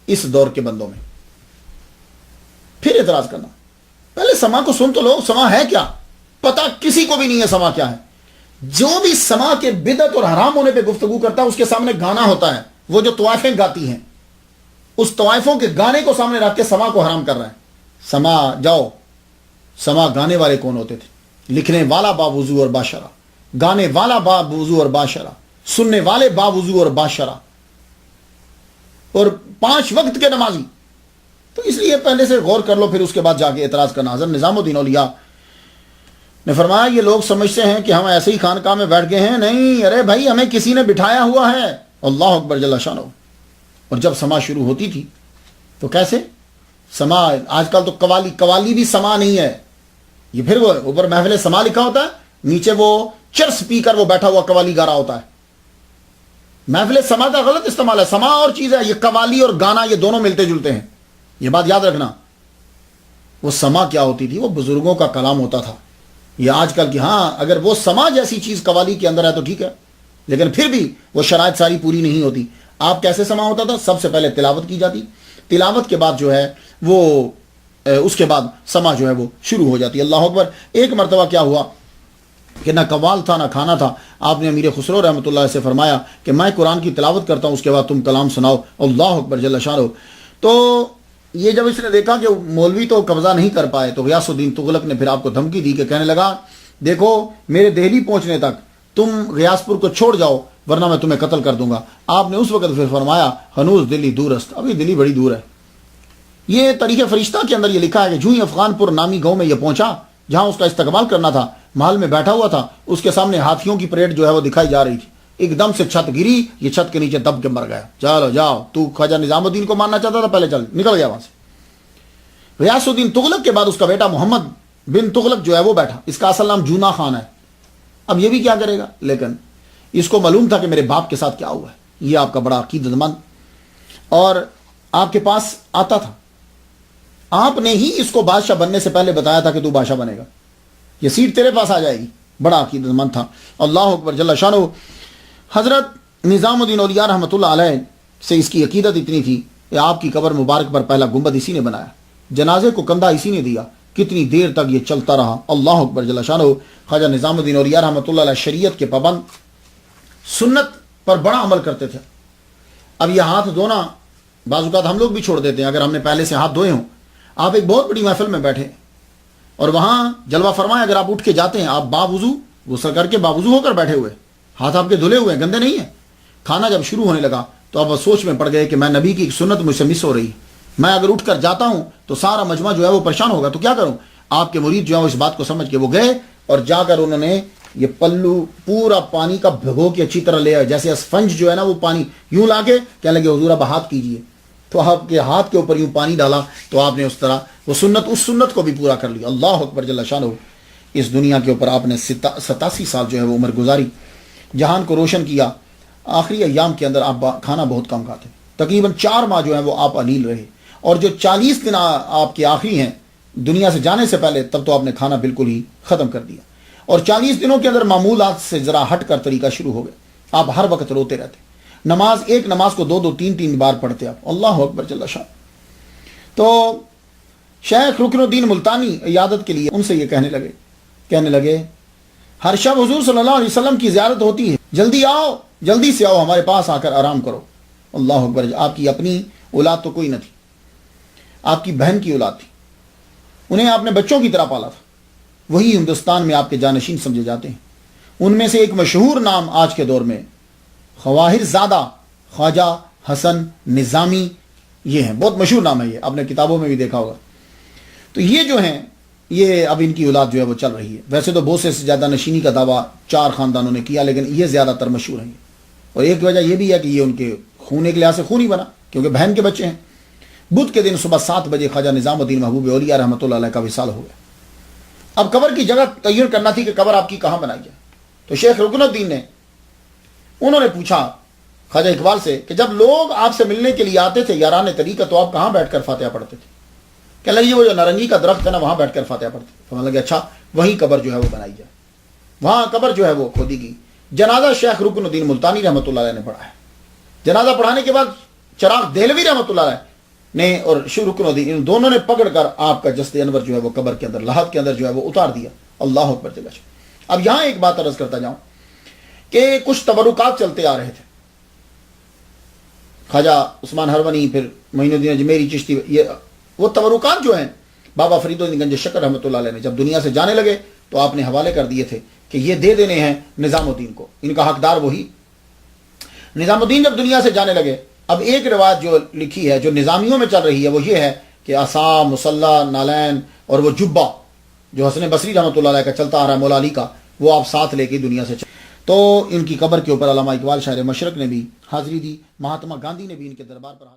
S1: اس دور کے بندوں میں. پھر اعتراض کرنا، پہلے سما کو سن تو لو، سما ہے کیا؟ پتہ کسی کو بھی نہیں ہے سما کیا ہے. جو بھی سما کے بدعت اور حرام ہونے پہ گفتگو کرتا ہے اس کے سامنے گانا ہوتا ہے، وہ جو طوائفیں گاتی ہیں اس طوائفوں کے گانے کو سامنے رکھ کے سما کو حرام کر رہا ہے. سما جاؤ، سما گانے والے کون ہوتے تھے؟ لکھنے والا باوضو اور باشرہ، گانے والا باوضو اور باشرہ، سننے والے باوضو اور باشرہ، اور 5 وقت کے نمازی. تو اس لیے پہلے سے غور کر لو، پھر اس کے بعد جا کے اعتراض کرنا. حضرت نظام الدین اولیاء نے فرمایا یہ لوگ سمجھتے ہیں کہ ہم ایسے ہی خانقاہ میں بیٹھ گئے ہیں، نہیں، ارے بھائی ہمیں کسی نے بٹھایا ہوا ہے. اللہ اکبر جل شانہ. اور جب سما شروع ہوتی تھی تو کیسے سما، آج کل تو قوالی بھی سما نہیں ہے، یہ پھر وہ اوپر محفل سما لکھا ہوتا ہے، نیچے وہ چرس پی کر وہ بیٹھا ہوا قوالی گا رہا ہوتا ہے. محفل سما کا غلط استعمال ہے. سما اور چیز ہے، یہ قوالی اور گانا یہ دونوں ملتے جلتے ہیں، یہ بات یاد رکھنا. وہ سما کیا ہوتی تھی؟ وہ بزرگوں کا کلام ہوتا تھا. یہ آج کل کی، ہاں اگر وہ سما جیسی چیز قوالی کے اندر ہے تو ٹھیک ہے، لیکن پھر بھی وہ شرائط ساری پوری نہیں ہوتی. آپ کیسے سما ہوتا تھا؟ سب سے پہلے تلاوت کی جاتی، تلاوت کے بعد جو ہے وہ اس کے بعد سما جو ہے وہ شروع ہو جاتی. اللہ اکبر. ایک مرتبہ کیا ہوا کہ نہ قوال تھا نہ کھانا تھا، آپ نے امیر خسرو رحمۃ اللہ سے فرمایا کہ میں قرآن کی تلاوت کرتا ہوں، اس کے بعد تم کلام سناؤ. اللہ اکبر جل شانہ. تو یہ جب اس نے دیکھا کہ مولوی تو قبضہ نہیں کر پائے تو غیاث الدین تغلق نے پھر آپ کو دھمکی دی کہ کہنے لگا دیکھو میرے دہلی پہنچنے تک تم غیاث پور کو چھوڑ جاؤ ورنہ میں تمہیں قتل کر دوں گا. آپ نے اس وقت پھر فرمایا ہنوز دلی دور است، ابھی دلی بڑی دور ہے. یہ طریق فرشتہ کے اندر یہ لکھا ہے کہ جو ہی افغان پور نامی گاؤں میں یہ پہنچا جہاں اس کا استقبال کرنا تھا، محل میں بیٹھا ہوا تھا، اس کے سامنے ہاتھیوں کی پریڈ جو ہے وہ دکھائی جا رہی تھی. ایک دم سے چھت گری، یہ چھت کے نیچے دب کے مر گیا. چلو جاؤ، تو خواجہ نظام الدین کو ماننا چاہتا تھا، پہلے چل نکل گیا وہاں سے. غیاث الدین تغلق کے بعد اس کا بیٹا محمد بن تغلق جو ہے وہ بیٹھا. اس کا اصل نام جونا خان ہے. اب یہ بھی کیا کرے گا، لیکن اس کو معلوم تھا کہ میرے باپ کے ساتھ کیا ہوا ہے. یہ آپ کا بڑا عقیدت مند اور آپ کے پاس آتا تھا، آپ نے ہی اس کو بادشاہ بننے سے پہلے بتایا تھا کہ تو بادشاہ بنے گا، یہ سیٹ تیرے پاس آ جائے گی. بڑا عقیدت مند تھا. اللہ اکبر جل شانہ. حضرت نظام الدین اولیاء رحمۃ اللہ علیہ سے اس کی عقیدت اتنی تھی کہ آپ کی قبر مبارک پر پہلا گنبد اسی نے بنایا، جنازے کو کندھا اسی نے دیا. کتنی دیر تک یہ چلتا رہا. اللہ اکبر جل شانہ. خواجہ نظام الدین اولیاء رحمۃ اللہ علیہ شریعت کے پابند، سنت پر بڑا عمل کرتے تھے. اب یہ ہاتھ دھونا بعض اوقات ہم لوگ بھی چھوڑ دیتے ہیں، اگر ہم نے پہلے سے ہاتھ دھوئے ہوں. آپ ایک بہت بڑی محفل میں بیٹھے اور وہاں جلوہ فرمائے، اگر آپ اٹھ کے جاتے ہیں، آپ باوضو غسل کر کے باوضو ہو کر بیٹھے ہوئے، ہاتھ آپ کے دھلے ہوئے ہیں، گندے نہیں ہیں. کھانا جب شروع ہونے لگا تو آپ سوچ میں پڑ گئے کہ میں نبی کی سنت مجھ سے مس ہو رہی، میں اگر اٹھ کر جاتا ہوں تو سارا مجمع جو ہے وہ پریشان ہوگا، تو کیا کروں. آپ کے مرید جو ہے اس بات کو سمجھ کے وہ گئے اور جا کر انہوں نے یہ پلو پورا پانی کا بھگو کے اچھی طرح لے آئے، جیسے اسفنج جو ہے نا وہ پانی یوں لا کے کہنے لگے حضور اب ہاتھ کیجئے. تو آپ کے ہاتھ کے اوپر یوں پانی ڈالا تو آپ نے اس طرح وہ سنت، اس سنت کو بھی پورا کر لیا. اللہ اکبر جل شانہ. اس دنیا کے اوپر آپ نے 87 سال جو ہے وہ عمر گزاری، جہان کو روشن کیا. آخری ایام کے اندر آپ کھانا بہت کم کھاتے، تقریباً 4 ماہ جو ہے وہ آپ علیل رہے، اور جو 40 دن آپ کے آخری ہیں دنیا سے جانے سے پہلے، تب تو آپ نے کھانا بالکل ہی ختم کر دیا. اور 40 دنوں کے اندر معمولات سے ذرا ہٹ کر طریقہ شروع ہو گیا. آپ ہر وقت روتے رہتے، نماز ایک نماز کو 2 3 بار پڑھتے آپ. اللہ اکبر جل شان. تو شیخ رکن الدین ملتانی عیادت کے لیے ان سے یہ کہنے لگے ہر شب حضور صلی اللہ علیہ وسلم کی زیارت ہوتی ہے، جلدی آؤ، جلدی سے آؤ، ہمارے پاس آ کر آرام کرو. اللہ اکبر. آپ کی اپنی اولاد تو کوئی نہ تھی، آپ کی بہن کی اولاد تھی، انہیں آپ نے بچوں کی طرح پالا تھا. وہی ہندوستان میں آپ کے جانشین سمجھے جاتے ہیں. ان میں سے ایک مشہور نام آج کے دور میں خواہر زادہ خواجہ حسن نظامی، یہ ہیں، بہت مشہور نام ہے، یہ آپ نے کتابوں میں بھی دیکھا ہوگا. تو یہ جو ہیں یہ اب ان کی اولاد جو ہے وہ چل رہی ہے. ویسے تو بہت سے زیادہ نشینی کا دعویٰ 4 خاندانوں نے کیا، لیکن یہ زیادہ تر مشہور ہیں. اور ایک وجہ یہ بھی ہے کہ یہ ان کے خون کے لحاظ سے خون ہی بنا، کیونکہ بہن کے بچے ہیں. بدھ کے دن صبح 7 بجے خواجہ نظام الدین محبوب اولیاء رحمۃ اللہ علیہ کا وصال ہو گیا. اب قبر کی جگہ تعین کرنا تھی کہ قبر آپ کی کہاں بنائی جائے. تو شیخ رکن الدین نے انہوں نے پوچھا خواجہ اقبال سے کہ جب لوگ آپ سے ملنے کے لیے آتے تھے یاران طریقہ تو آپ کہاں بیٹھ کر فاتحہ پڑھتے تھے؟ کہنے لگے وہ جو نارنگی کا درخت ہے نا وہاں بیٹھ کر فاتحہ پڑھتے تھے. فرمانے لگے اچھا وہیں قبر جو ہے وہ بنائی جائے. وہاں قبر جو ہے وہ کھودی گئی. جنازہ شیخ رکن الدین ملتانی رحمۃ اللہ علیہ نے پڑھا ہے. جنازہ پڑھانے کے بعد چراغ دہلوی رحمۃ اللہ علیہ نے اور شیخ رکن الدین ان دونوں نے پکڑ کر آپ کا جسد انور جو ہے وہ قبر کے اندر لحد کے اندر جو ہے وہ اتار دیا. اللہ اکبر جل شانہ. اب یہاں ایک بات عرض کرتا جاؤں کہ کچھ تبرکات چلتے آ رہے تھے. خواجہ عثمان ہرونی پھر معین الدین اجمیری چشتی وہ تبرکات جو ہیں بابا فرید الدین گنج شکر رحمۃ اللہ علیہ نے جب دنیا سے جانے لگے تو آپ نے حوالے کر دیے تھے کہ یہ دے دینے ہیں نظام الدین کو, ان کا حقدار وہی. نظام الدین جب دنیا سے جانے لگے اب ایک روایت جو لکھی ہے جو نظامیوں میں چل رہی ہے وہ یہ ہے کہ عصا مصلح نالین اور وہ جبہ جو حسن بصری رحمۃ اللہ علیہ کا چلتا آ رہا ہے مولا علی کا وہ آپ ساتھ لے کے دنیا سے تو ان کی قبر کے اوپر علامہ اقبال شاعر مشرق نے بھی حاضری دی. مہاتما گاندھی نے بھی ان کے دربار پر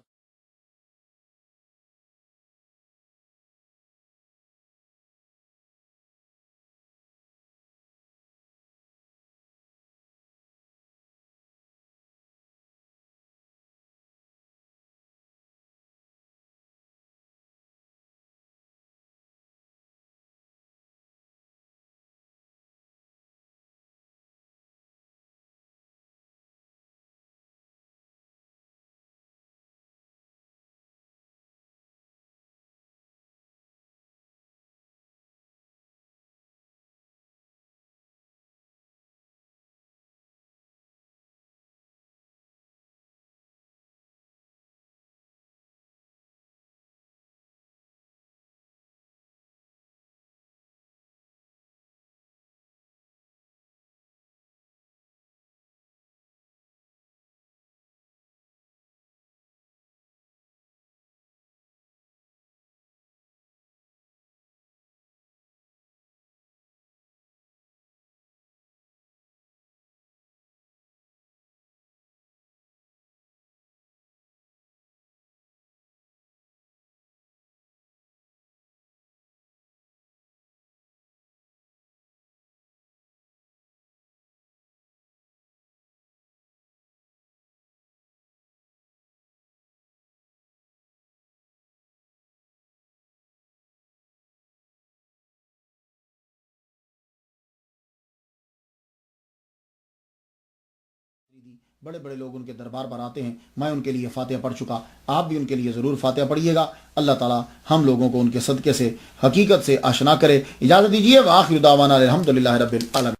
S1: بڑے بڑے لوگ ان کے دربار پر آتے ہیں. میں ان کے لیے فاتحہ پڑھ چکا, آپ بھی ان کے لیے ضرور فاتحہ پڑھیے گا. اللہ تعالی ہم لوگوں کو ان کے صدقے سے حقیقت سے آشنا کرے. اجازت دیجیے. وآخر دعوانا الحمدللہ رب العالمین.